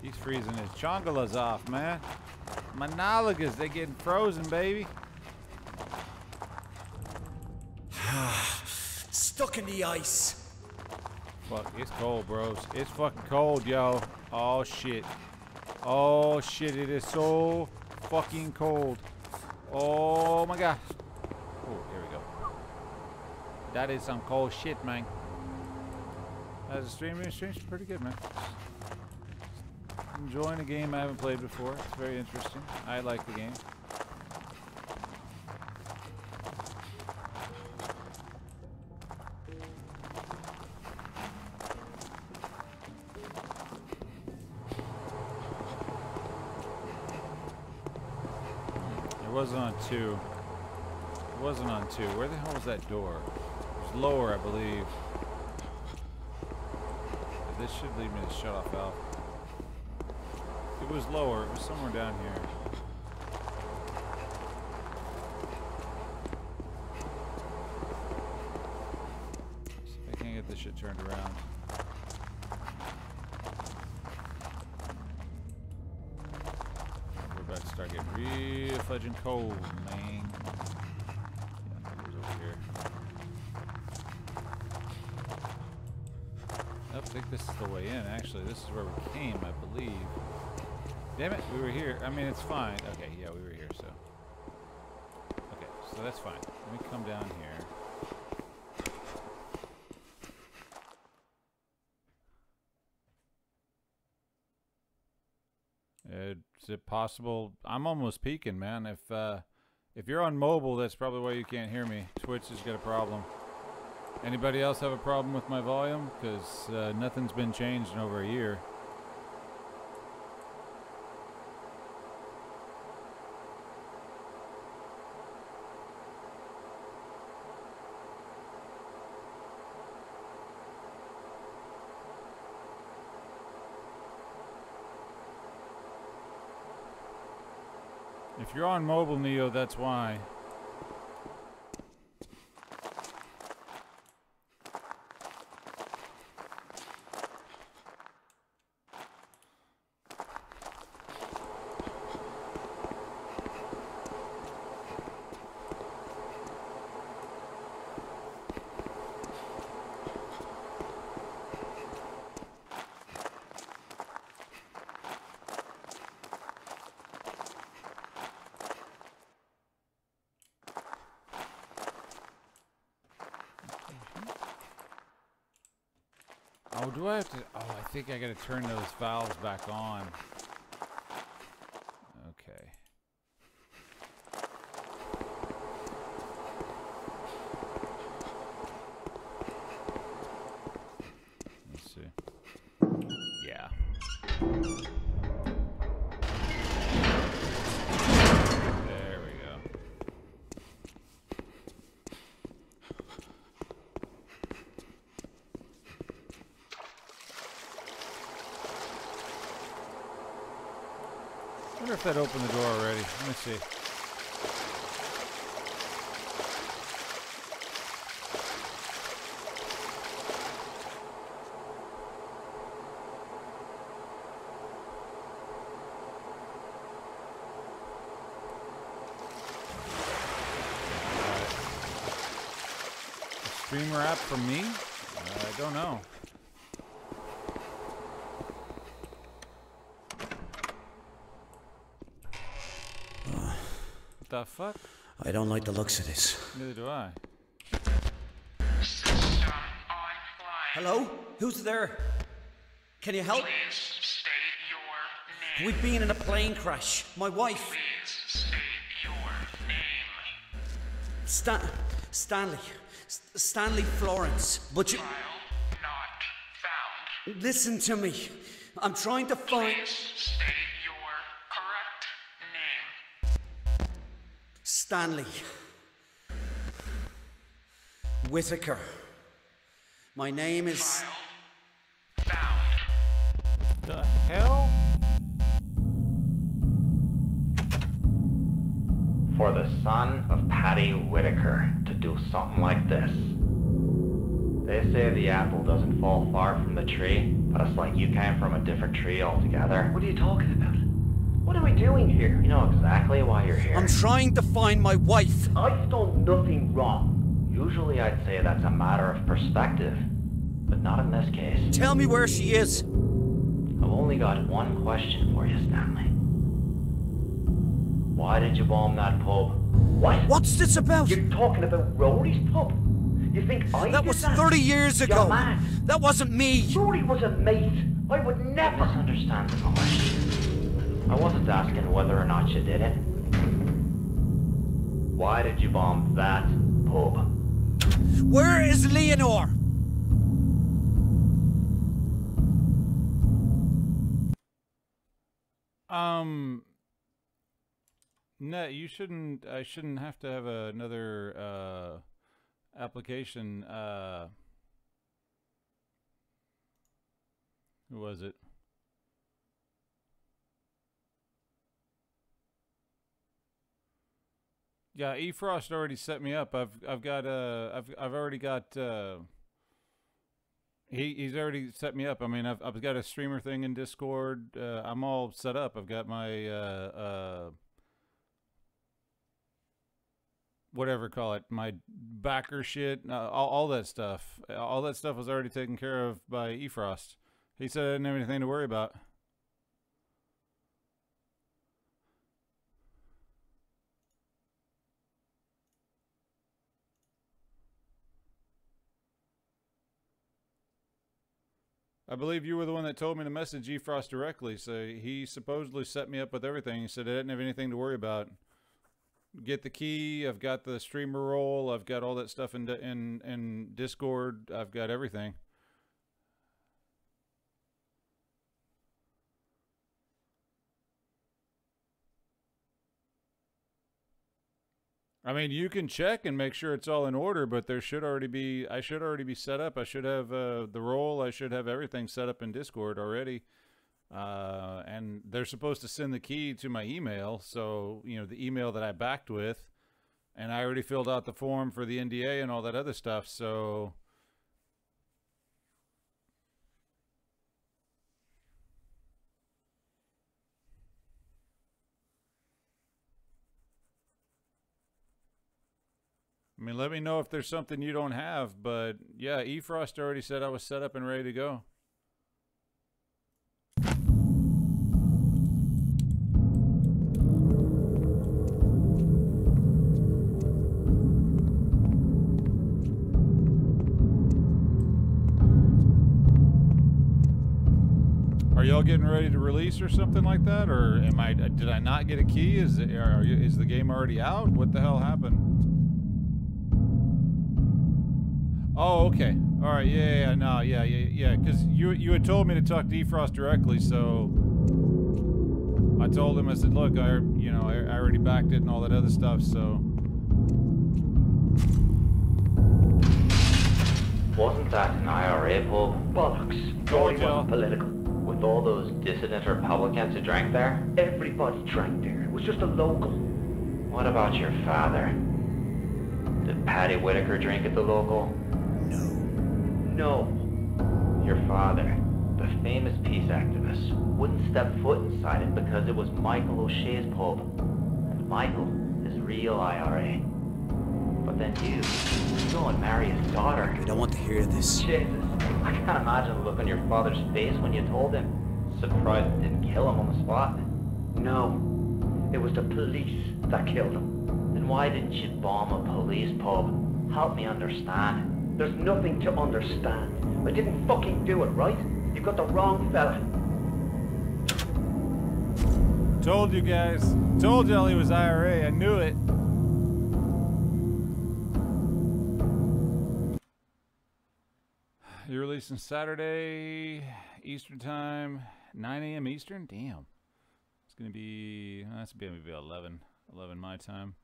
A: He's freezing his chongalas off, man. My nalagas, they getting frozen, baby.
F: Stuck in the ice.
A: Fuck, it's cold, bros. It's fucking cold, yo. Oh shit. Oh shit, it is so fucking cold. Oh my god. Oh, here we go. That is some cold shit, man. As a streamer, stream's pretty good, man. Enjoying a game I haven't played before. It's very interesting. I like the game. It wasn't on 2. It wasn't on 2. Where the hell was that door? It was lower, I believe. This should lead me to shut off valve. It was lower. It was somewhere down here. See if I can't get this shit turned around. We're about to start getting real fudging cold, man. Yeah, it was over here. I think this is the way in, actually. This is where we came, I believe. Damn it, we were here. I mean, it's fine. Okay, yeah, we were here, so. Okay, so that's fine. Let me come down here. Is it possible? I'm almost peaking, man. If you're on mobile, that's probably why you can't hear me. Twitch has got a problem. Anybody else have a problem with my volume? Because nothing's been changed in over a year. If you're on mobile, Neo, that's why. do I have to? Oh, I think I gotta turn those valves back on. Okay. Let's see. Yeah. There we go. I wonder if that opened the door already. Let me see. Streamer app from me? I don't know. What the fuck?
F: I don't like the looks of this.
A: Neither do I.
D: Hello? Who's there? Can you help?
I: Please state your name.
D: We've been in a plane crash. My wife.
I: Please state your name.
D: Stanley. Stanley Florence. But you...
I: File not found.
D: Listen to me. I'm trying to find...
I: Please state your correct name.
D: Stanley. Whitaker. My name is...
I: File found.
A: The hell?
J: For the son of Paddy Whitaker to do something like this. They say the apple doesn't fall far from the tree, but it's like you came from a different tree altogether.
B: What are you talking about?
J: What are we doing here? You know exactly why you're here.
D: I'm trying to find my wife.
J: I've done nothing wrong. Usually I'd say that's a matter of perspective, but not in this case.
D: Tell me where she is.
J: I've only got one question for you, Stanley. Why did you bomb that pub? What?
D: What's this about?
J: You're talking about Rory's pub? You think I
D: That
J: did
D: was
J: that?
D: 30 years
J: You're
D: ago.
J: mad.
D: That wasn't me.
J: Rory was a mate. I would never... You misunderstand the question. I wasn't asking whether or not you did it. Why did you bomb that pub?
D: Where is Leonore?
A: No, you shouldn't. I shouldn't have to have another application. Who was it? Yeah, eFrost already set me up. I've already got. He's already set me up. I mean, I've got a streamer thing in Discord. I'm all set up. I've got my whatever call it, my backer shit, all that stuff. All that stuff was already taken care of by eFrost. He said I didn't have anything to worry about. I believe you were the one that told me to message eFrost directly. So he supposedly set me up with everything. He said I didn't have anything to worry about. Get the key. I've got the streamer role. I've got all that stuff in Discord. I've got everything. I mean, you can check and make sure it's all in order, but there should already be. I should already be set up. I should have the role. I should have everything set up in Discord already. And they're supposed to send the key to my email, so you know the email that I backed with, and I already filled out the form for the NDA and all that other stuff. So I mean, let me know if there's something you don't have, but yeah, eFrost already said I was set up and ready to go. y'all getting ready to release or something like that, or am I? Did I not get a key? Is the game already out? What the hell happened? Oh, okay. All right. Yeah. No. Yeah. Because you had told me to talk to Defrost directly, so I told him. I said, look, I already backed it and all that other stuff. So
J: Wasn't that an IRA pub?
B: Bollocks.
A: Told
B: It
A: ya.
B: wasn't political.
J: With all those dissident Republicans who drank there?
B: Everybody drank there. It was just a local.
J: What about your father? Did Patty Whitaker drink at the local?
B: No.
J: Your father, the famous peace activist, wouldn't step foot inside it because it was Michael O'Shea's pub. And Michael is real IRA. But then you go and marry his daughter.
F: I don't want to hear this.
J: Jesus, I can't imagine the look on your father's face when you told him. Surprised it didn't kill him on the spot.
B: No. It was the police that killed him.
J: Then why didn't you bomb a police pub? Help me understand.
B: There's nothing to understand. I didn't fucking do it, right? You got the wrong fella.
A: told you guys. Told y'all he was IRA. I knew it. You're releasing Saturday Eastern time, 9 a.m. Eastern. Damn, it's gonna be. That's gonna be 11 my time.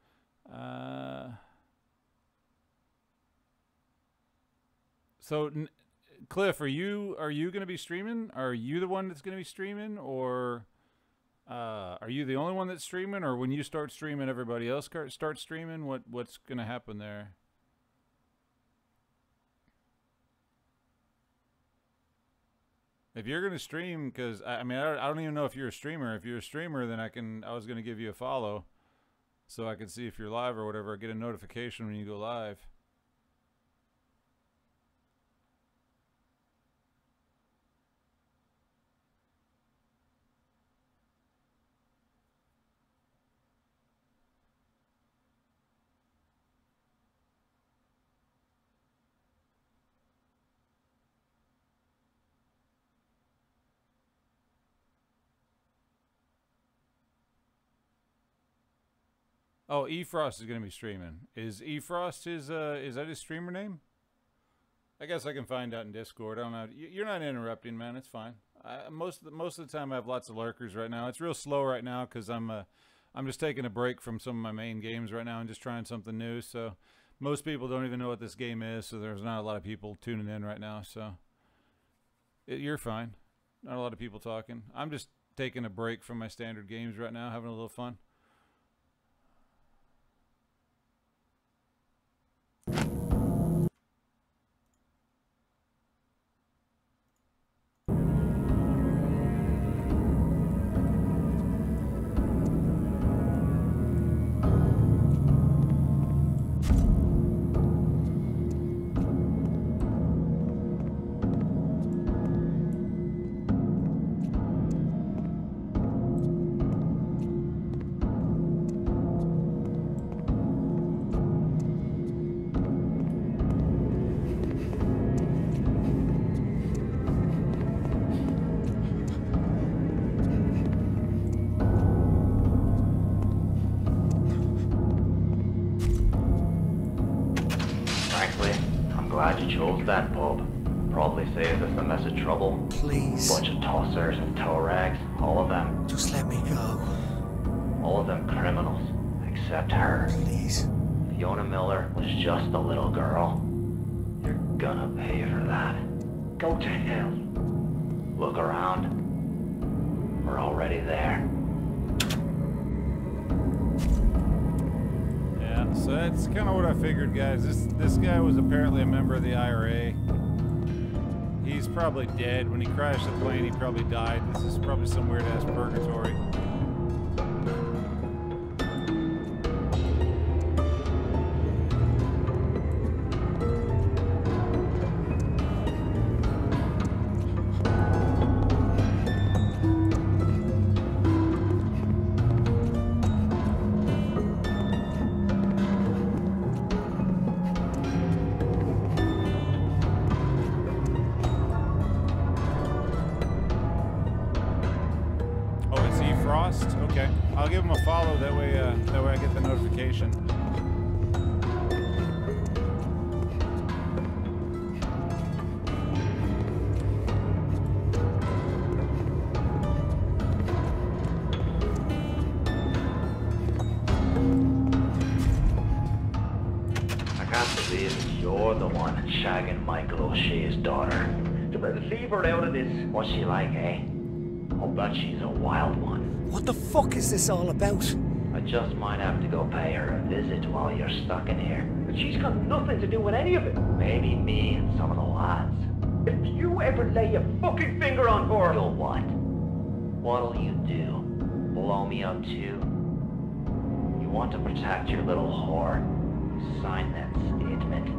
A: So, Cliff, are you gonna be streaming? Are you the one that's gonna be streaming, or are you the only one that's streaming? Or when you start streaming, everybody else starts streaming? What's gonna happen there? If you're gonna stream, because I mean I don't even know if you're a streamer. If you're a streamer, then I was gonna give you a follow, so I can see if you're live or whatever. Get a notification when you go live. Oh, eFrost is going to be streaming. Is eFrost is that his streamer name? I guess I can find out in Discord. I don't know. You're not interrupting, man. It's fine. Most of the time I have lots of lurkers right now. It's real slow right now because I'm just taking a break from some of my main games right now and just trying something new. So most people don't even know what this game is. So there's not a lot of people tuning in right now. So you're fine. Not a lot of people talking. I'm just taking a break from my standard games right now, having a little fun.
J: That pub probably saves us a mess of trouble.
F: Please.
J: Bunch of tossers and tow rags, all of them.
F: Just let me go.
J: All of them criminals, except her.
F: Please.
J: Fiona Miller was just a little girl. You're gonna pay for that.
B: Go to hell.
J: Look around. We're already there.
A: So that's kind of what I figured, guys. This guy was apparently a member of the IRA. He's probably dead. When he crashed the plane, he probably died. This is probably some weird-ass purgatory. I'll give him a follow. That way I get the notification.
J: You're the one shagging Michael O'Shea's daughter. Leave her out of this. What's she like, eh? I'll bet she's a wild one.
D: What the fuck is this all about?
J: I just might have to go pay her a visit while you're stuck in here. But she's got nothing to do with any of it. Maybe me and some of the lads. If you ever lay a fucking finger on her... You'll what? What'll you do? Blow me up too? You want to protect your little whore? Sign that statement.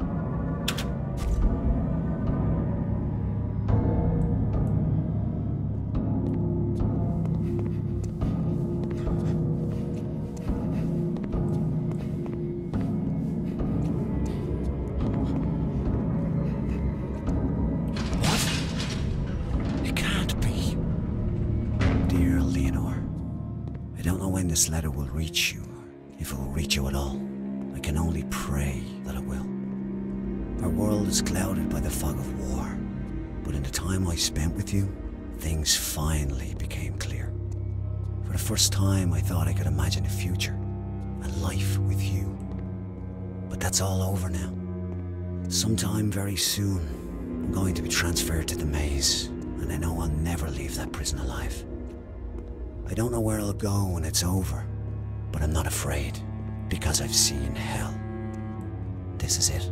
F: This letter will reach you, if it will reach you at all. I can only pray that it will. Our world is clouded by the fog of war, but in the time I spent with you, things finally became clear. For the first time, I thought I could imagine a future, a life with you. But that's all over now. Sometime very soon, I'm going to be transferred to the maze, and I know I'll never leave that prison alive. I don't know where I'll go when it's over, but I'm not afraid, because I've seen hell. This is it.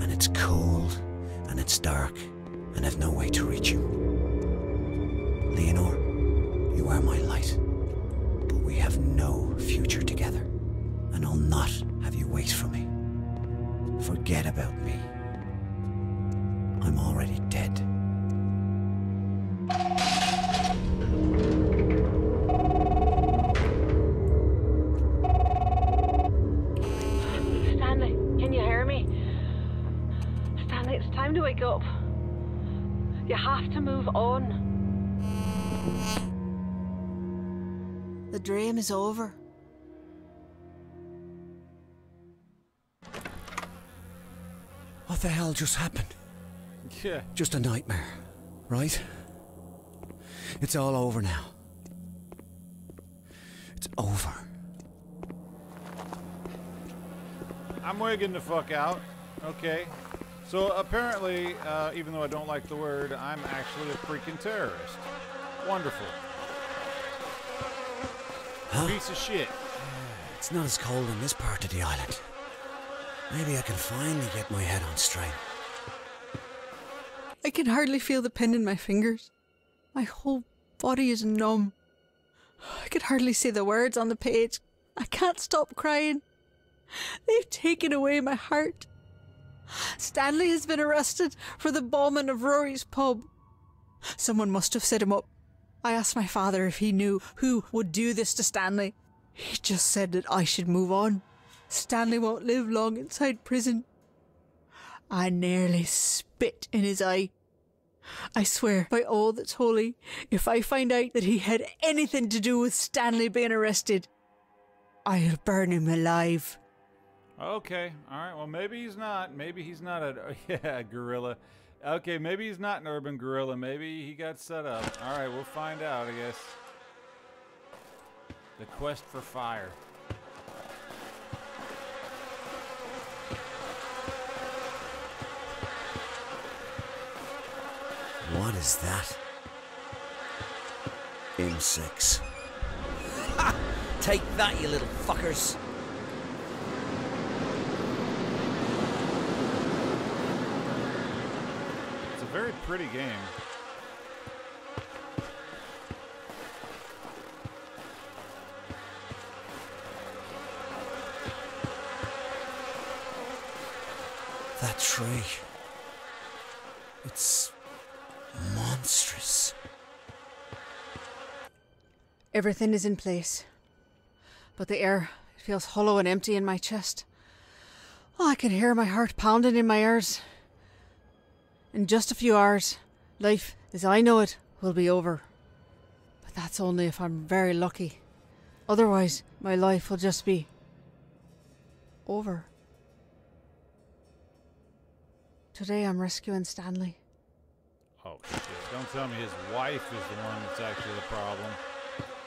F: And it's cold, and it's dark, and I've no way to reach you. Leonore, you are my light, but we have no future together, and I'll not have you wait for me. Forget about me. I'm already dead.
C: Time to wake up. You have to move on.
E: The dream is over.
D: What the hell just happened?
A: Yeah.
D: Just a nightmare, right? It's all over now. It's over.
A: I'm wigging the fuck out. Okay. So apparently, even though I don't like the word, I'm actually a freaking terrorist. Wonderful.
D: Huh?
A: Piece of shit.
D: It's not as cold in this part of the island. Maybe I can finally get my head on straight.
H: I can hardly feel the pen in my fingers. My whole body is numb. I could hardly say the words on the page. I can't stop crying. They've taken away my heart. Stanley has been arrested for the bombing of Rory's pub. Someone must have set him up. I asked my father if he knew who would do this to Stanley. He just said that I should move on. Stanley won't live long inside prison. I nearly spit in his eye. I swear by all that's holy, if I find out that he had anything to do with Stanley being arrested, I'll burn him alive.
A: Okay, alright, well maybe he's not. Maybe he's not a gorilla. Okay, maybe he's not an urban gorilla. Maybe he got set up. Alright, we'll find out, I guess. The quest for fire.
F: What is that? Insects.
D: Ha! Take that, you little fuckers.
A: It's a very pretty game.
F: That tree. It's monstrous.
H: Everything is in place, but the air feels hollow and empty in my chest. Oh, I can hear my heart pounding in my ears. In just a few hours, life as I know it will be over. But that's only if I'm very lucky. Otherwise, my life will just be over. Today I'm rescuing Stanley.
A: Oh, shit. Don't tell me his wife is the one that's actually the problem.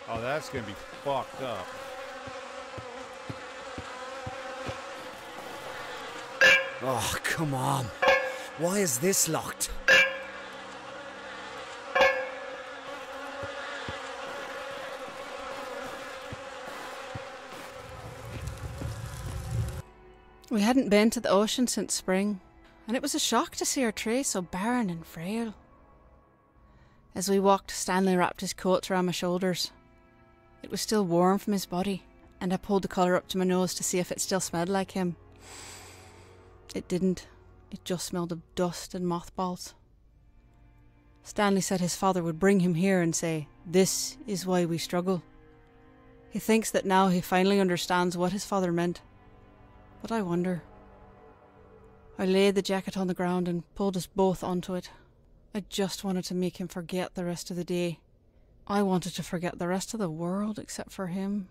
A: Oh, that's gonna be fucked up.
D: Oh, come on. Why is this locked?
H: We hadn't been to the ocean since spring, and it was a shock to see our tray so barren and frail. As we walked, Stanley wrapped his coat around my shoulders. It was still warm from his body, and I pulled the collar up to my nose to see if it still smelled like him. It didn't. It just smelled of dust and mothballs. Stanley said his father would bring him here and say, "This is why we struggle." He thinks that now he finally understands what his father meant. But I wonder. I laid the jacket on the ground and pulled us both onto it. I just wanted to make him forget the rest of the day. I wanted to forget the rest of the world except for him.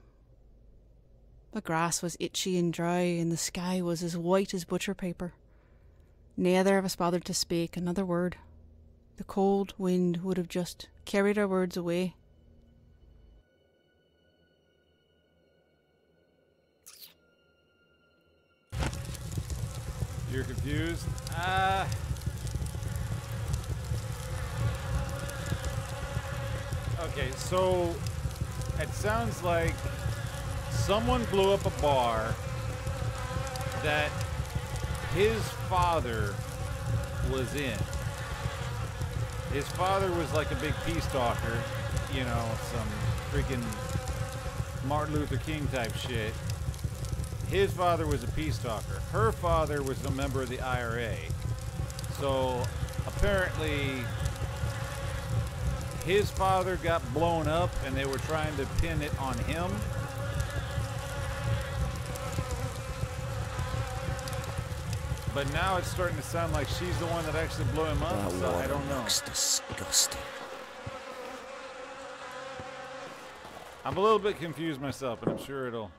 H: The grass was itchy and dry, and the sky was as white as butcher paper. Neither of us bothered to speak another word. The cold wind would have just carried our words away.
A: You're confused? Okay, so it sounds like someone blew up a bar that his father was in. His father was like a big peace talker, you know, some freaking Martin Luther King type shit. His father was a peace talker. Her father was a member of the IRA. So apparently his father got blown up and they were trying to pin it on him. But now it's starting to sound like she's the one that actually blew him up, so I don't know.
D: Looks disgusting.
A: I'm a little bit confused myself, but I'm sure it'll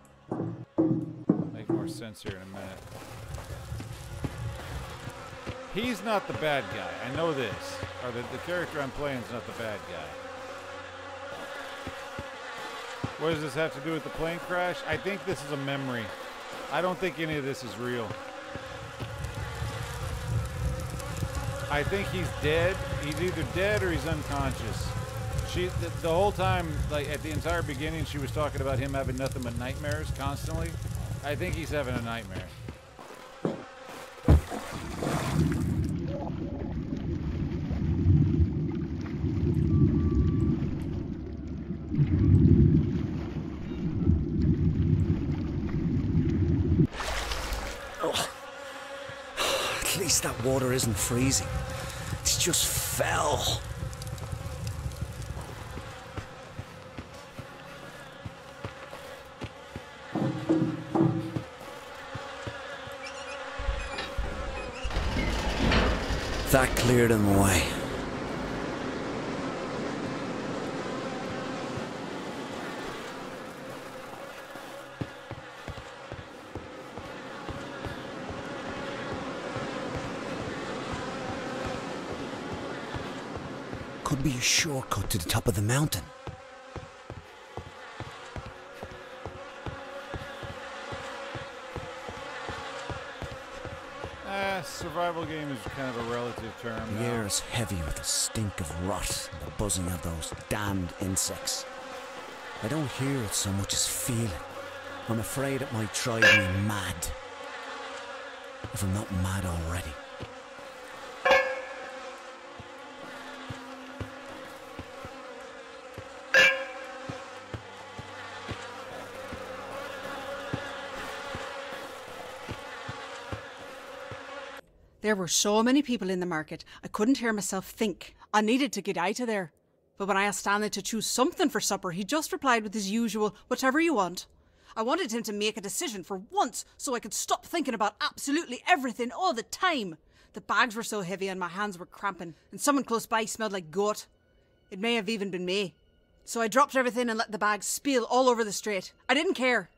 A: make more sense here in a minute. He's not the bad guy. I know this. Or the character I'm playing is not the bad guy. What does this have to do with the plane crash? I think this is a memory. I don't think any of this is real. I think he's dead. He's either dead or he's unconscious. The whole time, like at the entire beginning, she was talking about him having nothing but nightmares constantly. I think he's having a nightmare.
D: Oh. At least that water isn't freezing. It's just fell. That cleared him away. Could be a shortcut to the top of the mountain.
A: Survival game is kind of a relative term.
D: The air is heavy with the stink of rot and the buzzing of those damned insects. I don't hear it so much as feel it. I'm afraid it might drive me mad. If I'm not mad already.
H: There were so many people in the market, I couldn't hear myself think. I needed to get out of there. But when I asked Stanley to choose something for supper, he just replied with his usual, "Whatever you want." I wanted him to make a decision for once, so I could stop thinking about absolutely everything all the time. The bags were so heavy and my hands were cramping, and someone close by smelled like goat. It may have even been me. So I dropped everything and let the bag spill all over the street. I didn't care.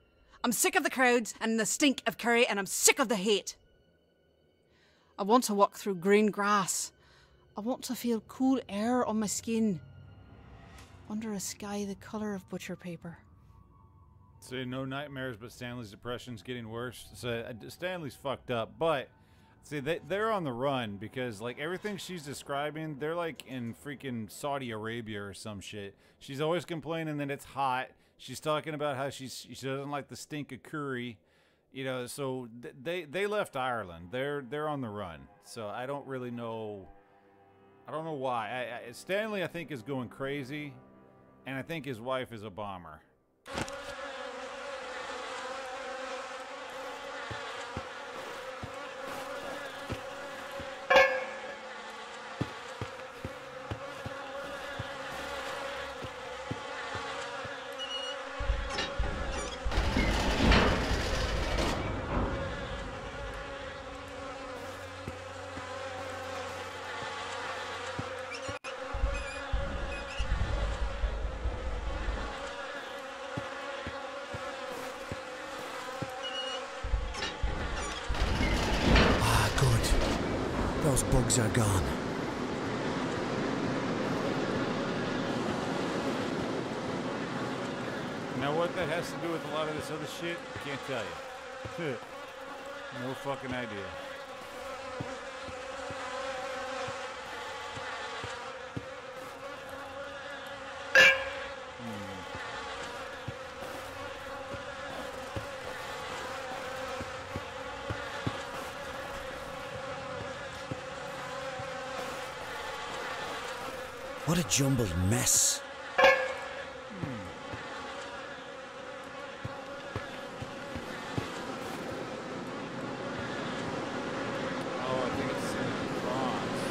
H: I'm sick of the crowds and the stink of curry, and I'm sick of the hate. I want to walk through green grass. I want to feel cool air on my skin. Under a sky the colour of butcher paper.
A: So no nightmares, but Stanley's depression's getting worse. So Stanley's fucked up, but see, they're on the run because like everything she's describing, they're like in freaking Saudi Arabia or some shit. She's always complaining that it's hot. She's talking about how she doesn't like the stink of curry, you know. So they left Ireland. They're on the run. So I don't really know. I don't know why. Stanley, I think, is going crazy, and I think his wife is a bomber.
F: Those bugs are gone.
A: Now what that has to do with a lot of this other shit, I can't tell you. No fucking idea.
F: What a jumbled mess.
A: Oh, I think it's in bronze.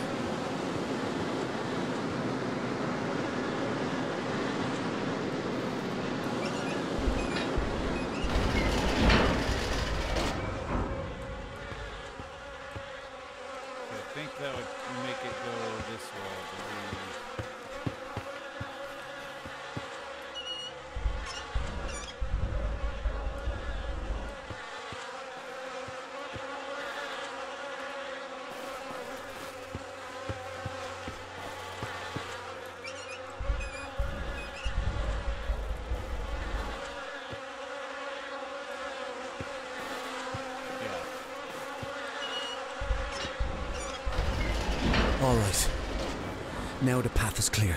A: I think that would make it go this way, I believe.
F: All right. Now the path is clear.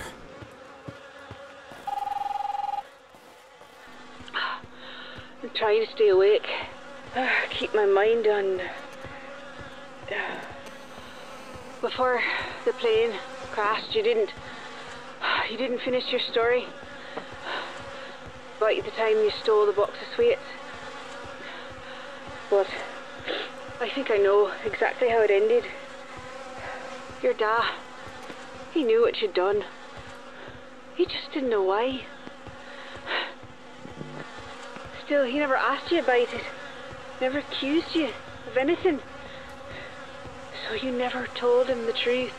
C: I'm trying to stay awake. Keep my mind on... Before the plane crashed, you didn't finish your story. About the time you stole the box of sweets. But I think I know exactly how it ended. Your dad, he knew what you'd done. He just didn't know why. Still, he never asked you about it. Never accused you of anything. So you never told him the truth.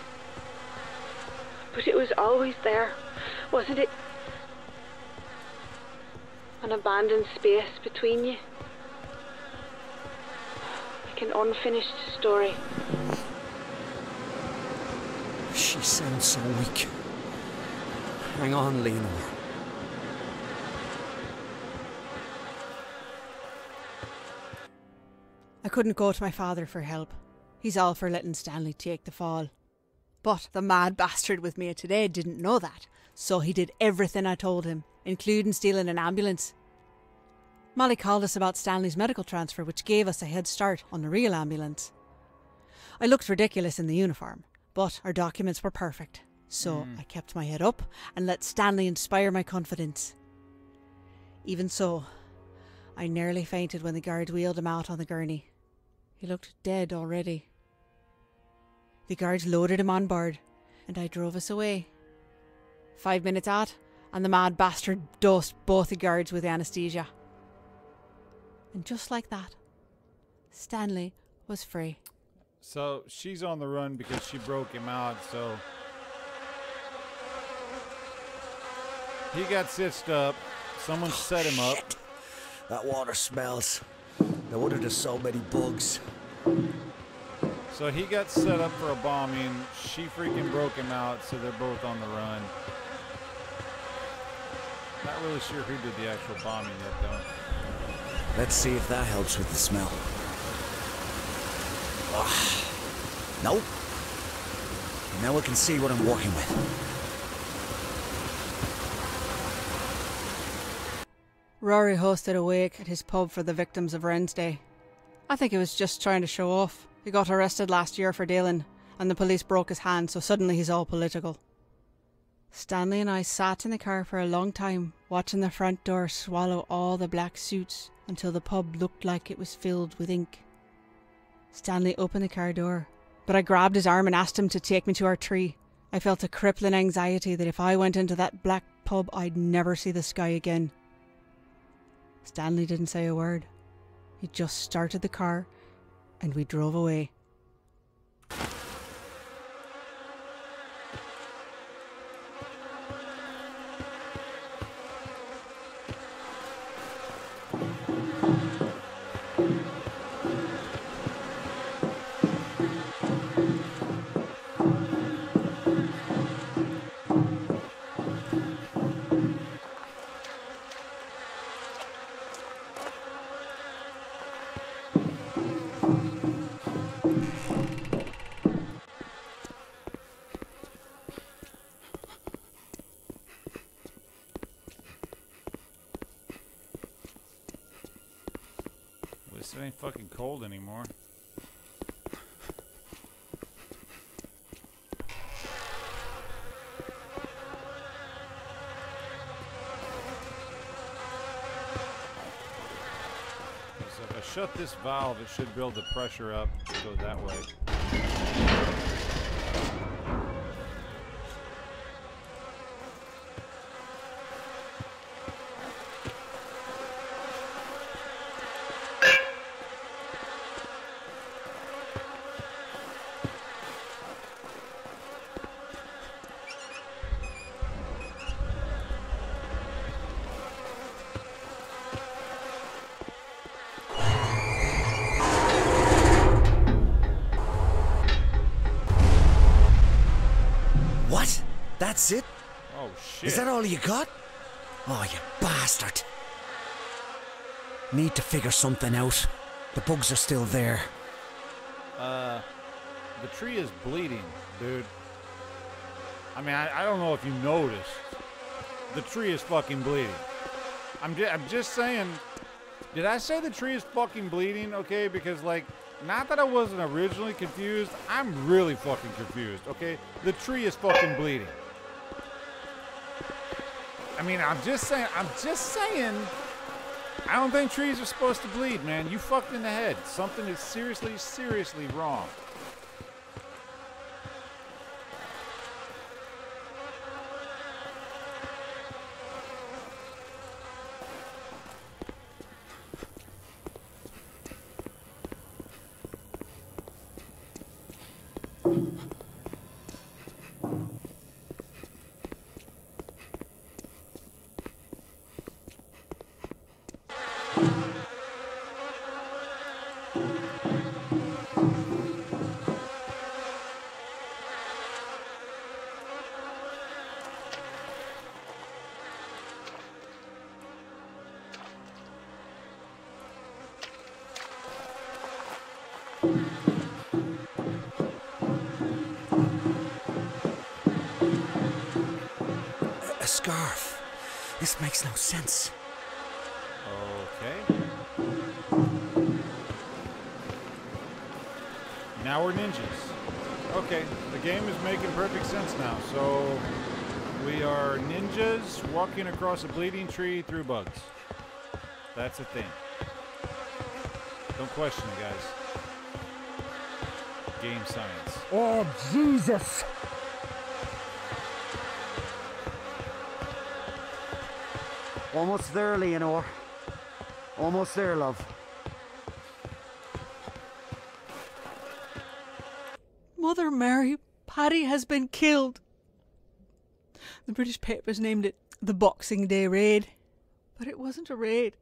C: But it was always there, wasn't it? An abandoned space between you. Like an unfinished story.
F: She sounds so weak. Hang on, Leonor.
H: I couldn't go to my father for help. He's all for letting Stanley take the fall. But the mad bastard with me today didn't know that, so he did everything I told him, including stealing an ambulance. Molly called us about Stanley's medical transfer, which gave us a head start on the real ambulance. I looked ridiculous in the uniform, but our documents were perfect, so I kept my head up and let Stanley inspire my confidence. Even so, I nearly fainted when the guards wheeled him out on the gurney. He looked dead already. The guards loaded him on board, and I drove us away. 5 minutes out, and the mad bastard dosed both the guards with anaesthesia. And just like that, Stanley was free.
A: So she's on the run because she broke him out, so... He got stitched up. Someone set him up.
F: Shit. That water smells. No wonder there's so many bugs.
A: So he got set up for a bombing. She freaking broke him out, so they're both on the run. Not really sure who did the actual bombing yet, though.
F: Let's see if that helps with the smell. Nope. Now I can see what I'm working with.
H: Rory hosted a wake at his pub for the victims of Wren's Day. I think he was just trying to show off. He got arrested last year for dealing, and the police broke his hand, so suddenly he's all political. Stanley and I sat in the car for a long time, watching the front door swallow all the black suits until the pub looked like it was filled with ink. Stanley opened the car door, but I grabbed his arm and asked him to take me to our tree. I felt a crippling anxiety that if I went into that black pub, I'd never see the sky again. Stanley didn't say a word. He just started the car, and we drove away.
A: It ain't fucking cold anymore. So if I shut this valve, it should build the pressure up to go that way.
F: What? That's it?
A: Oh shit.
F: Is that all you got? Oh, you bastard. Need to figure something out. The bugs are still there.
A: The tree is bleeding, dude. I mean, I don't know if you noticed. The tree is fucking bleeding. I'm just saying. Did I say the tree is fucking bleeding? Okay, because like, not that I wasn't originally confused. I'm really fucking confused. Okay, the tree is fucking bleeding. I mean, I'm just saying. I don't think trees are supposed to bleed, man. You fucked in the head. Something is seriously, seriously wrong.
F: A scarf. This makes no sense.
A: Okay. Now we're ninjas. Okay, the game is making perfect sense now. So we are ninjas walking across a bleeding tree through bugs. That's a thing. Don't question it, guys. Game science.
F: Oh, Jesus! Almost there, Leonore. Almost there, love.
H: Mother Mary, Paddy has been killed. The British papers named it the Boxing Day raid. But it wasn't a raid.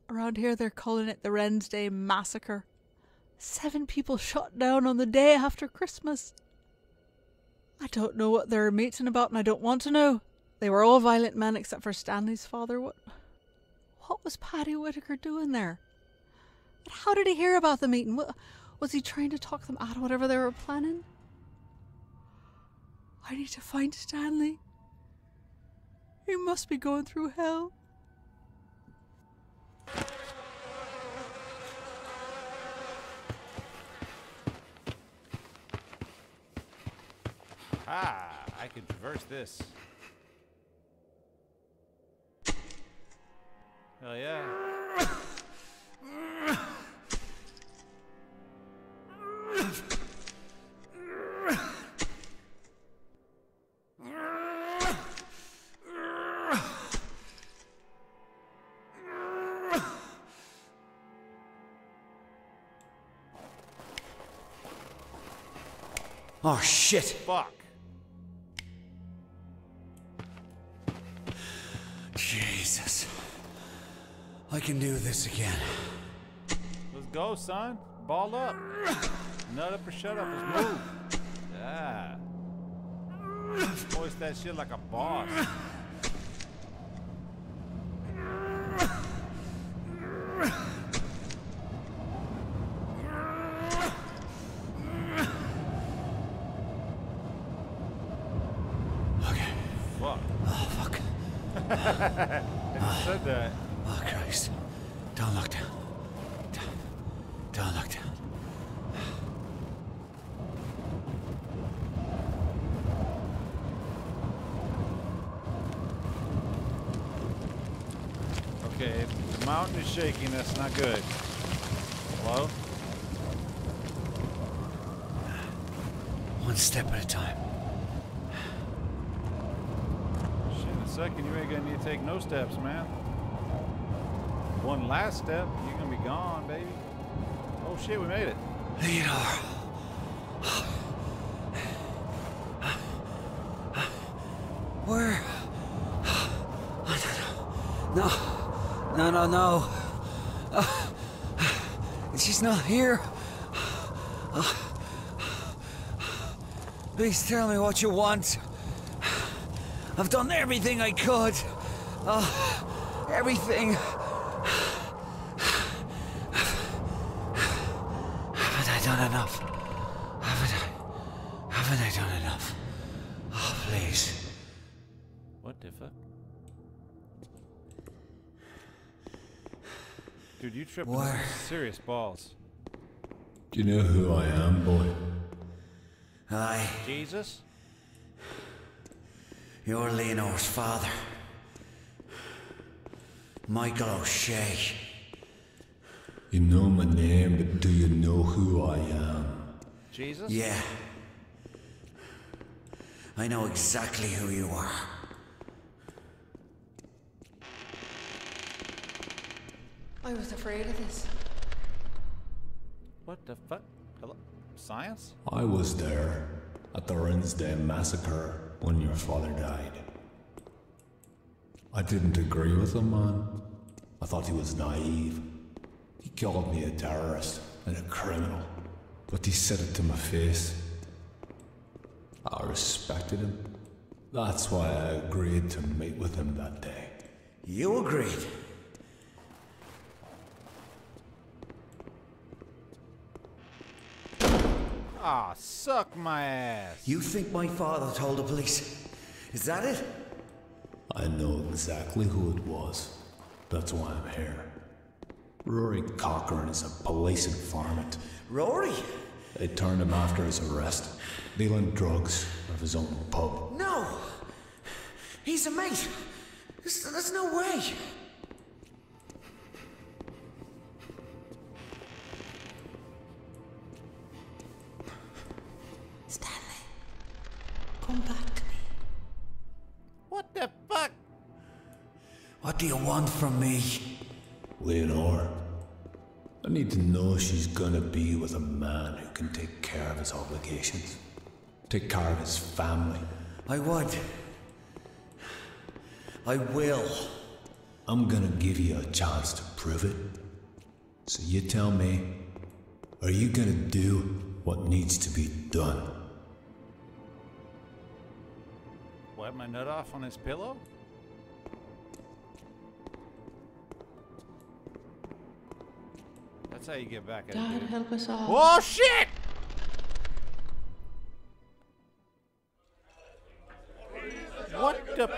H: Around here they're calling it the Wren's Day Massacre. 7 people shot down on the day after Christmas. I don't know what they're meeting about and I don't want to know. They were all violent men except for Stanley's father. What was Paddy Whitaker doing there? And how did he hear about the meeting? Was he trying to talk them out of whatever they were planning? I need to find Stanley. He must be going through hell.
A: Ah, I can traverse this. Hell yeah.
F: Oh, shit.
A: Fuck.
F: Jesus. I can do this again.
A: Let's go, son. Ball up. Nut up or shut up. Let's move. Yeah. Hoist that shit like a boss.
F: Okay.
A: Fuck.
F: Oh, fuck.
A: I said that.
F: Oh, Christ. Don't look down. Don't look down.
A: Okay, if the mountain is shaking, that's not good. Hello?
F: One step at a time.
A: Shit, in a second, you ain't gonna need to take no steps, man. One last step, you're gonna be gone, baby. Oh shit, we made it.
F: Theodore. Where? No. No, no, no. She's not here. Please tell me what you want. I've done everything I could. Everything. Haven't I done enough? Haven't I done enough? Oh, please.
A: What the fuck? Dude, you tripping
F: Where?
A: over serious balls.
K: Do you know who I am, boy?
F: Aye,
A: Jesus?
F: you're Leonore's father. Michael O'Shea.
K: You know my name, but do you know who I am?
A: Jesus?
F: Yeah. I know exactly who you are.
E: I was afraid of this.
A: What the fuck? Hello? Science?
K: I was there at the Wren's Day Massacre when your father died. I didn't agree with him, man. I thought he was naive. He called me a terrorist and a criminal, but he said it to my face. I respected him. That's why I agreed to meet with him that day.
F: You agreed.
A: Ah, suck my ass.
F: You think my father told the police? Is that it?
K: I know exactly who it was. That's why I'm here. Rory Cochrane is a police informant.
F: Rory?
K: They turned him after his arrest, dealing drugs out of his own pub.
F: No! He's a mate! There's no way!
E: Stanley, come back to me.
A: What the fuck?
F: What do you want from me?
K: Leonore, I need to know she's gonna be with a man who can take care of his obligations, take care of his family.
F: I would. I will.
K: I'm gonna give you a chance to prove it. So you tell me, are you gonna do what needs to be done?
A: Wipe my nut off on his pillow? That's how you get back at it.
C: God help us all.
A: Oh shit! What the?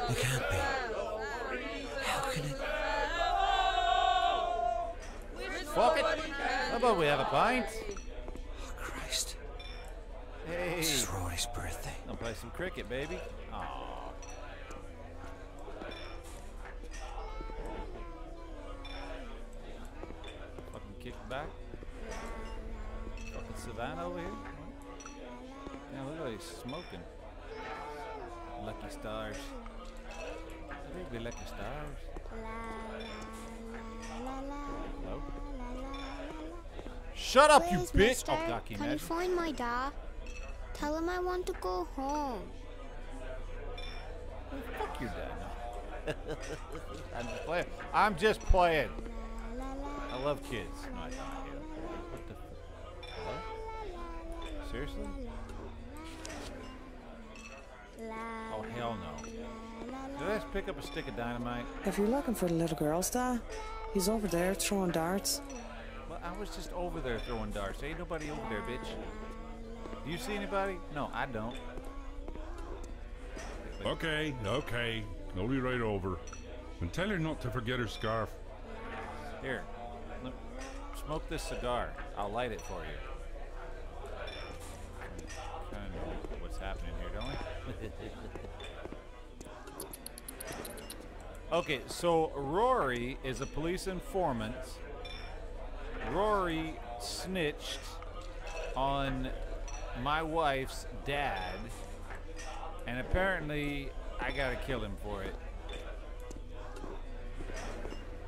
F: It can't be. How can it?
A: Fuck it. How about we have a pint?
F: Oh, Christ.
A: Hey.
F: This is Rory's birthday.
A: Gonna play some cricket, baby. Aww. Fucking kick back. Fucking Savannah over here. Yeah, look like he's smoking. Lucky stars. I think we lucky stars. Hello? Shut up, you
L: Where's
A: bitch!
L: Mister?
A: Oh, God, can you
L: Can you
A: imagine?
L: find my dad? Tell him I want to go home.
A: Fuck your dad. No. I'm just playing. I'm just playing. I love kids. No, I don't. I hate them. What the? Hello? Seriously? Oh hell no! Did I just pick up a stick of dynamite?
M: If you're looking for the little girl star, he's over there throwing darts.
A: Well, I was just over there throwing darts. Ain't nobody over there, bitch. Do you see anybody? No, I don't.
N: Okay, okay. I'll be right over. And tell her not to forget her scarf.
A: Here, look, smoke this cigar. I'll light it for you. Kind of know what's happening here, don't we? Okay, so Rory is a police informant. Rory snitched on my wife's dad, and apparently I gotta kill him for it.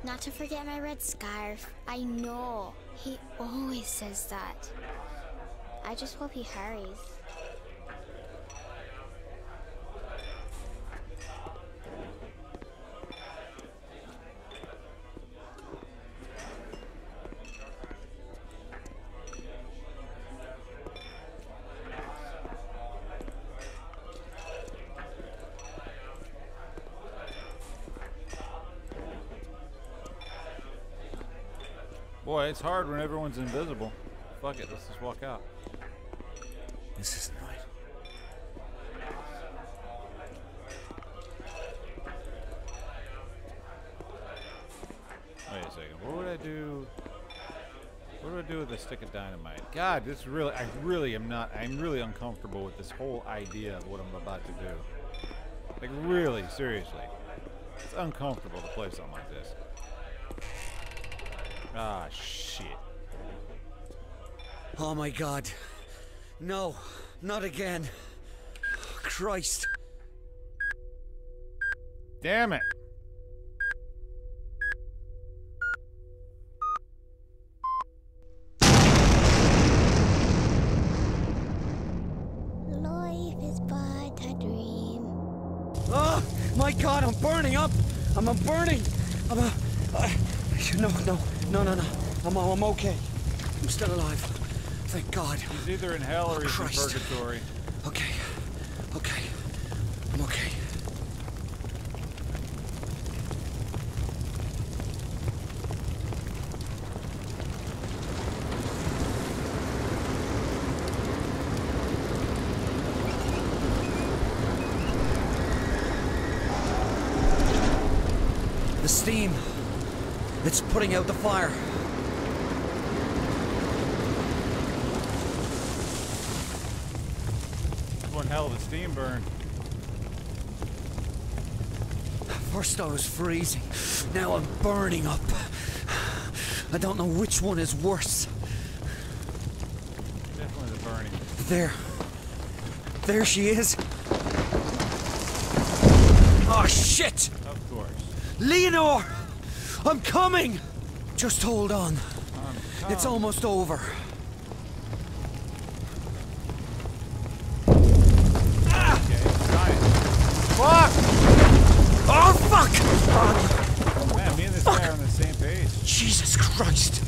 L: Not to forget my red scarf. I know. He always says that. I just hope he hurries.
A: Boy, it's hard when everyone's invisible. Fuck it, let's just walk out.
F: This isn't right.
A: Wait a second. What would I do? What do I do with a stick of dynamite? God, this really, I'm really uncomfortable with this whole idea of what I'm about to do. Like, really, seriously. It's uncomfortable to play something like this. Ah, shit.
F: Oh my God. No, not again. Christ.
A: Damn it.
L: Life is but a dream.
F: Oh my God, I'm burning up. I'm burning. No. I'm okay. I'm still alive. Thank God.
A: He's either in hell or he's
F: Christ.
A: in purgatory.
F: Okay. I'm okay. The steam. It's putting out the fire.
A: One hell of a steam burn.
F: First I was freezing. Now I'm burning up. I don't know which one is worse.
A: Definitely the burning.
F: There she is. Oh shit!
A: Of course.
F: Leonor! I'm coming! Just hold on. It's almost over.
A: Okay, try it. Fuck!
D: Oh, fuck!
A: Man, me and this guy are on the same page.
D: Jesus Christ!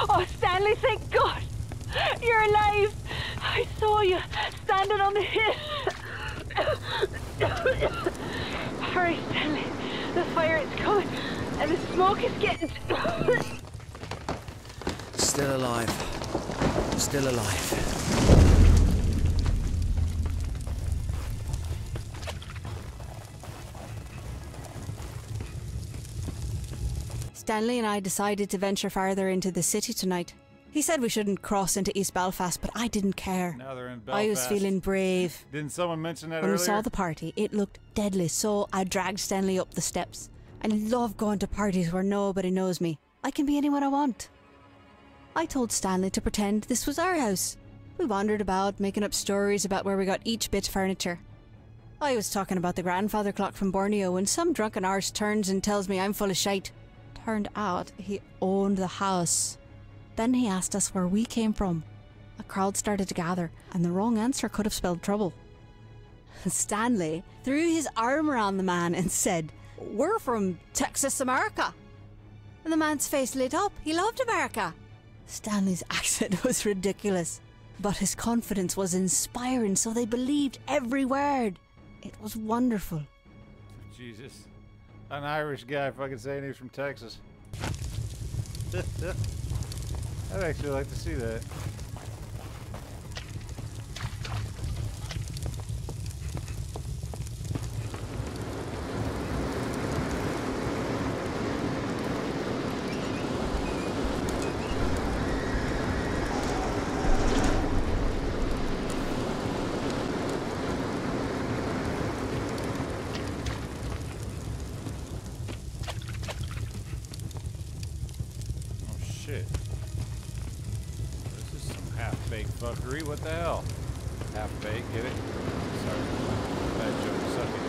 C: Oh, Stanley, thank God! You're alive! I saw you standing on the hill. Hurry, Stanley. The fire is coming, and the smoke is getting...
D: Still alive. Still alive.
H: Stanley and I decided to venture farther into the city tonight. He said we shouldn't cross into East Belfast, but I didn't care.
A: Now they're in Belfast.
H: I was feeling brave.
A: Didn't someone mention that
H: When
A: earlier?
H: we saw the party, it looked deadly, so I dragged Stanley up the steps. I love going to parties where nobody knows me. I can be anyone I want. I told Stanley to pretend this was our house. We wandered about, making up stories about where we got each bit of furniture. I was talking about the grandfather clock from Borneo when some drunken arse turns and tells me I'm full of shite. Turned out he owned the house. Then he asked us where we came from. A crowd started to gather, and the wrong answer could have spelled trouble. Stanley threw his arm around the man and said, "We're from Texas, America." And the man's face lit up. He loved America. Stanley's accent was ridiculous, but his confidence was inspiring, so they believed every word. It was wonderful.
A: Jesus. An Irish guy fucking saying he's from Texas. I'd actually like to see that. Shit. This is some half-baked fuckery. What the hell? Half-baked, get it? Sorry. Bad joke. Suck it.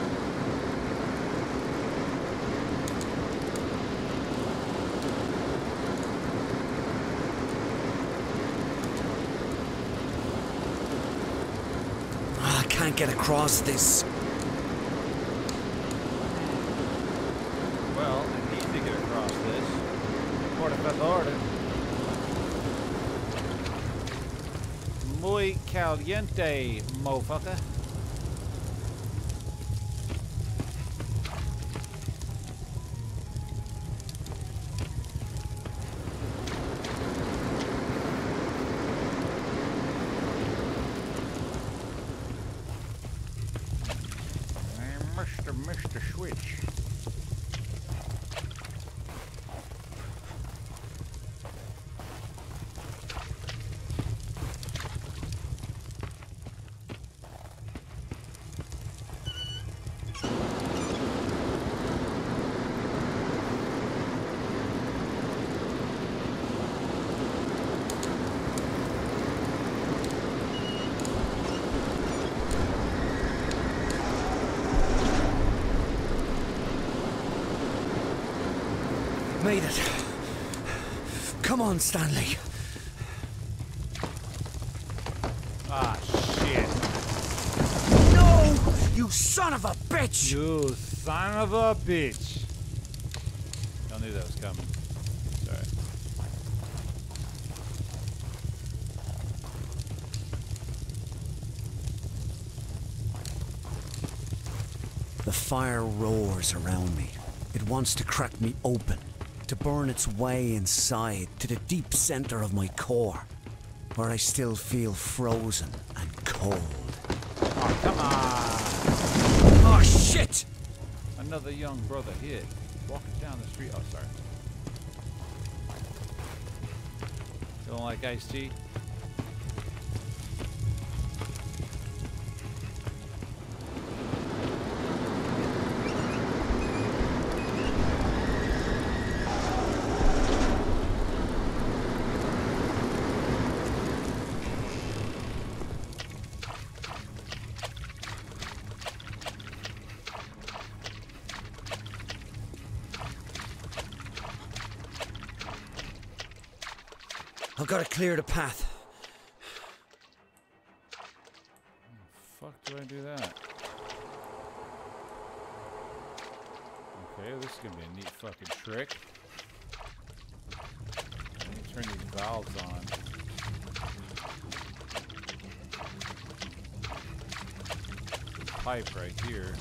D: I can't get across this.
A: Well, I need to get across this. Por favor. Muy caliente, motherfucker. Mr. Switch.
D: Made it. Come on, Stanley.
A: Ah, shit.
D: No! You son of a bitch!
A: You son of a bitch. I knew that was coming. Sorry.
D: The fire roars around me. It wants to crack me open, to burn its way inside to the deep center of my core, where I still feel frozen and cold.
A: Oh, come on.
D: Oh, shit!
A: Another young brother here. Walking down the street. Oh, sorry. You don't like iced tea?
F: I've got to clear the path.
A: How the fuck do I do that? Okay, this is gonna be a neat fucking trick. Let me turn these valves on. Pipe right here.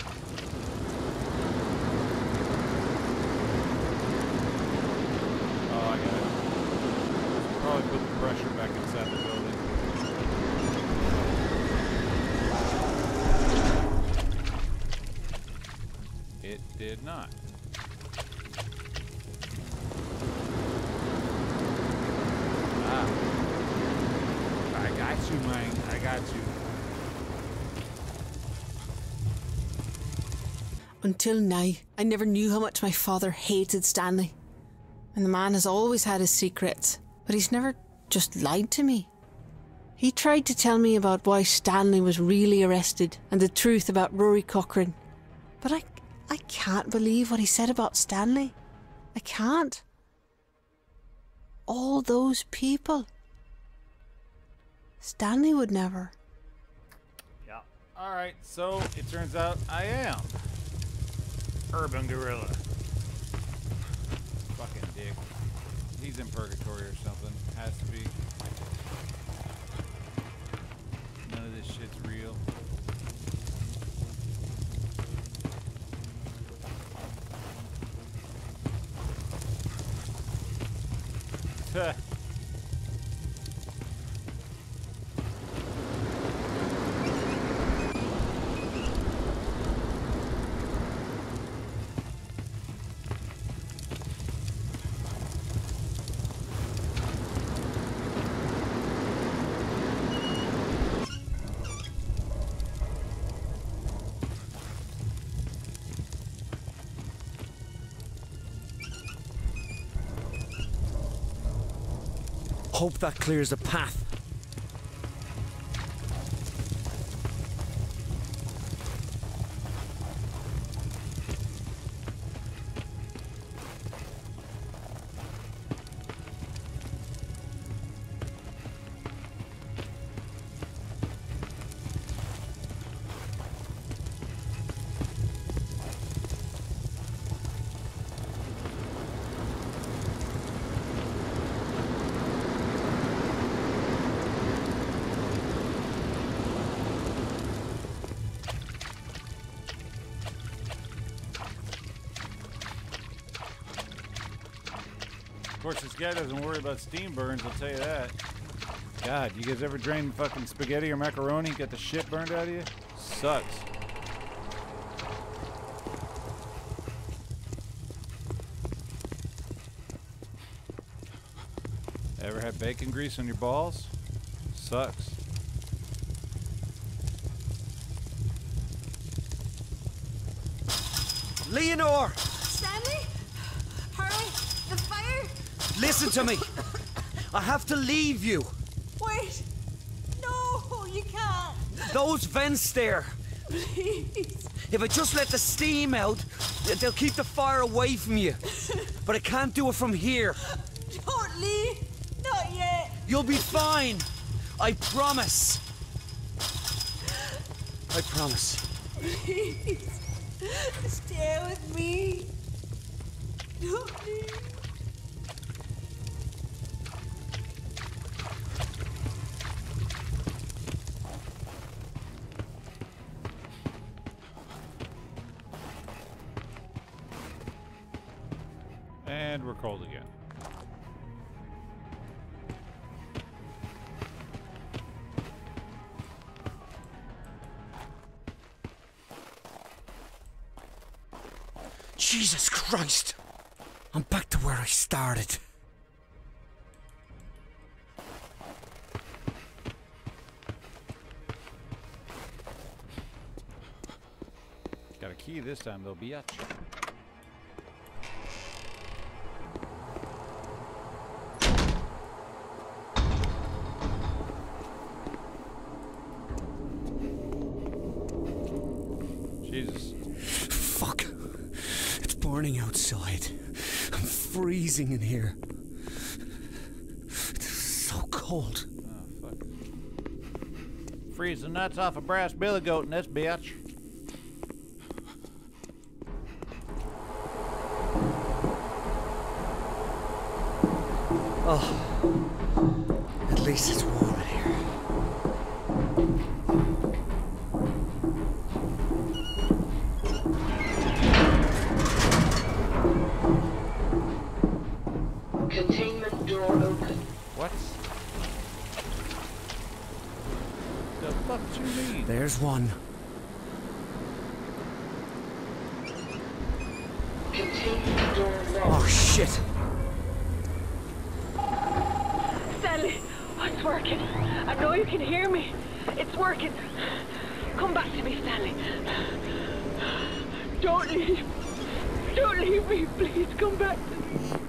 A: Oh, I got it. Probably put the pressure back inside the building. It did not. Ah. I got you, man. I got you.
E: Until now, I never knew how much my father hated Stanley. And the man has always had his secrets, but he's never just lied to me. He tried to tell me about why Stanley was really arrested and the truth about Rory Cochrane. But I can't believe what he said about Stanley. I can't. All those people. Stanley would never.
A: Yeah. Alright, so it turns out I am Urban Gorilla. Fucking dick. He's in purgatory or something. Has to be. None of this shit's real.
F: Hope that clears the path.
A: Of course, this guy doesn't worry about steam burns, I'll tell you that. God, you guys ever drain fucking spaghetti or macaroni and get the shit burned out of you? Sucks. Ever had bacon grease on your balls? Sucks.
F: Leonore!
C: Stanley? Hurry! The fire!
F: Listen to me! I have to leave you!
C: Wait! No, you can't!
F: Those vents there!
C: Please!
F: If I just let the steam out, they'll keep the fire away from you. But I can't do it from here.
C: Don't leave! Not yet!
F: You'll be fine! I promise! I promise.
C: Please! Stay with me! Don't leave!
A: And we're cold again.
F: Jesus Christ! I'm back to where I started.
A: Got a key this time, though, biatch. Jesus.
F: Fuck. It's burning outside. I'm freezing in here. There's cold.
A: Oh, fuck. Freezing nuts off a brass billy goat in this bitch.
F: Oh, at least it's warm in here.
O: Containment door open.
A: What? The fuck do you mean?
F: There's one.
O: Containment door locked.
F: Oh, shit.
C: Stanley, oh, it's working. I know you can hear me. It's working. Come back to me, Stanley. Don't leave. Don't leave me, please. Come back to me.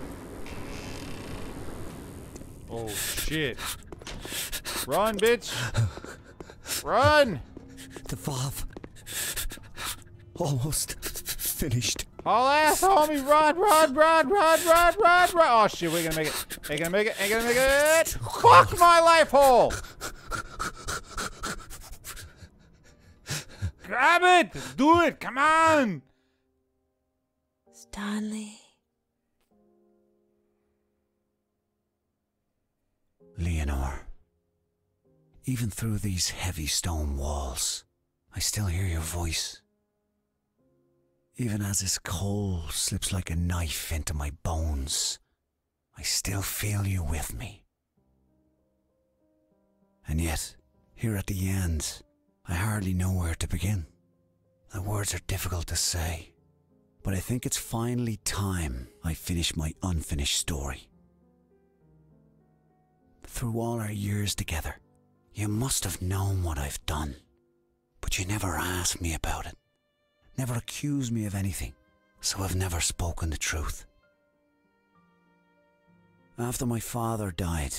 A: Oh, shit. Run, bitch. Run!
F: The valve. Almost finished.
A: Haul ass, homie. Run, run, run, run, run, run, run. Oh, shit. We're gonna make it. Ain't gonna make it. Ain't gonna make it. Fuck my life hole. Grab it. Do it. Come on.
E: Stanley.
F: Leonore. Even through these heavy stone walls, I still hear your voice. Even as this cold slips like a knife into my bones, I still feel you with me. And yet, here at the end, I hardly know where to begin. The words are difficult to say, but I think it's finally time I finish my unfinished story. Through all our years together, you must have known what I've done, but you never asked me about it, never accused me of anything, so I've never spoken the truth. After my father died,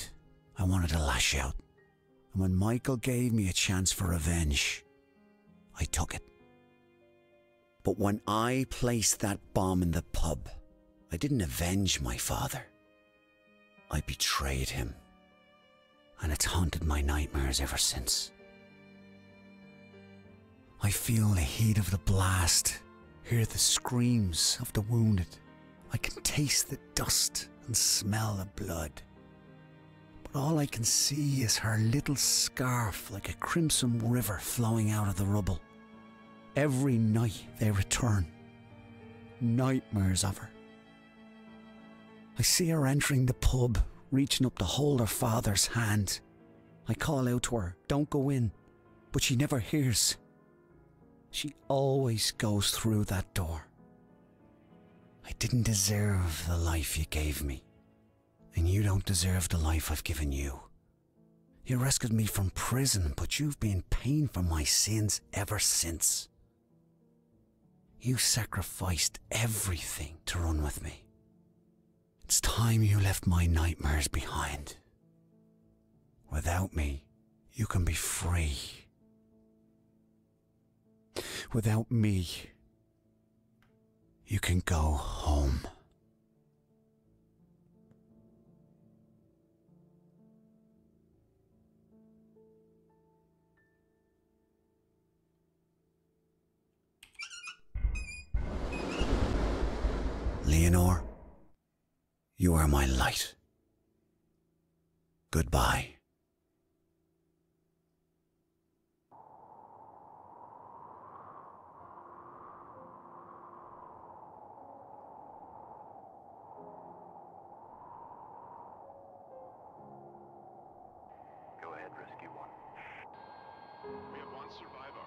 F: I wanted to lash out, and when Michael gave me a chance for revenge, I took it. But when I placed that bomb in the pub, I didn't avenge my father. I betrayed him. And it's haunted my nightmares ever since. I feel the heat of the blast, hear the screams of the wounded. I can taste the dust and smell the blood. But all I can see is her little scarf like a crimson river flowing out of the rubble. Every night they return. Nightmares of her. I see her entering the pub, reaching up to hold her father's hand. I call out to her, don't go in, but she never hears. She always goes through that door. I didn't deserve the life you gave me, and you don't deserve the life I've given you. You rescued me from prison, but you've been paying for my sins ever since. You sacrificed everything to run with me. It's time you left my nightmares behind. Without me, you can be free. Without me, you can go home. Leonore, you are my light. Goodbye.
P: Go ahead, rescue one. We have one survivor.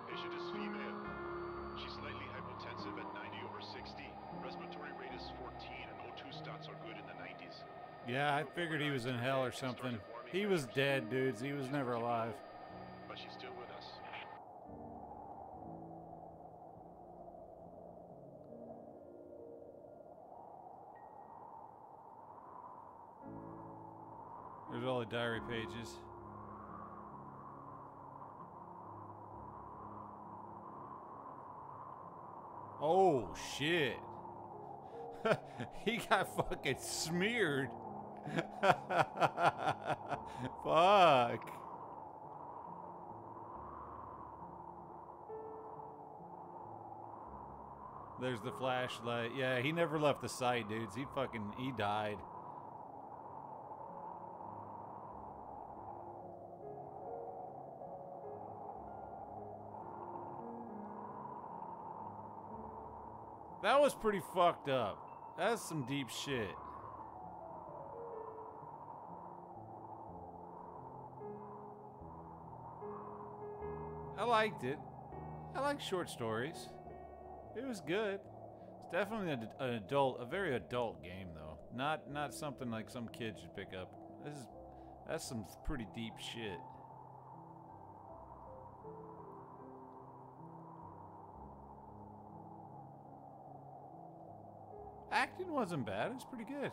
P: Patient is female. She's slightly hypotensive at 90/60. Respiratory rate is 14 and O2 stats are good in the 90s.
A: Yeah, I figured he was in hell or something. He was dead, dudes. He was never alive.
P: But she's still with us.
A: There's all the diary pages. Oh, shit. He got fucking smeared. Fuck. There's the flashlight. Yeah, he never left the site, dudes. He died. That was pretty fucked up. That's some deep shit. I liked it. I like short stories. It was good. It's definitely a very adult game though. Not something like some kid should pick up. That's some pretty deep shit. Acting wasn't bad. It was pretty good.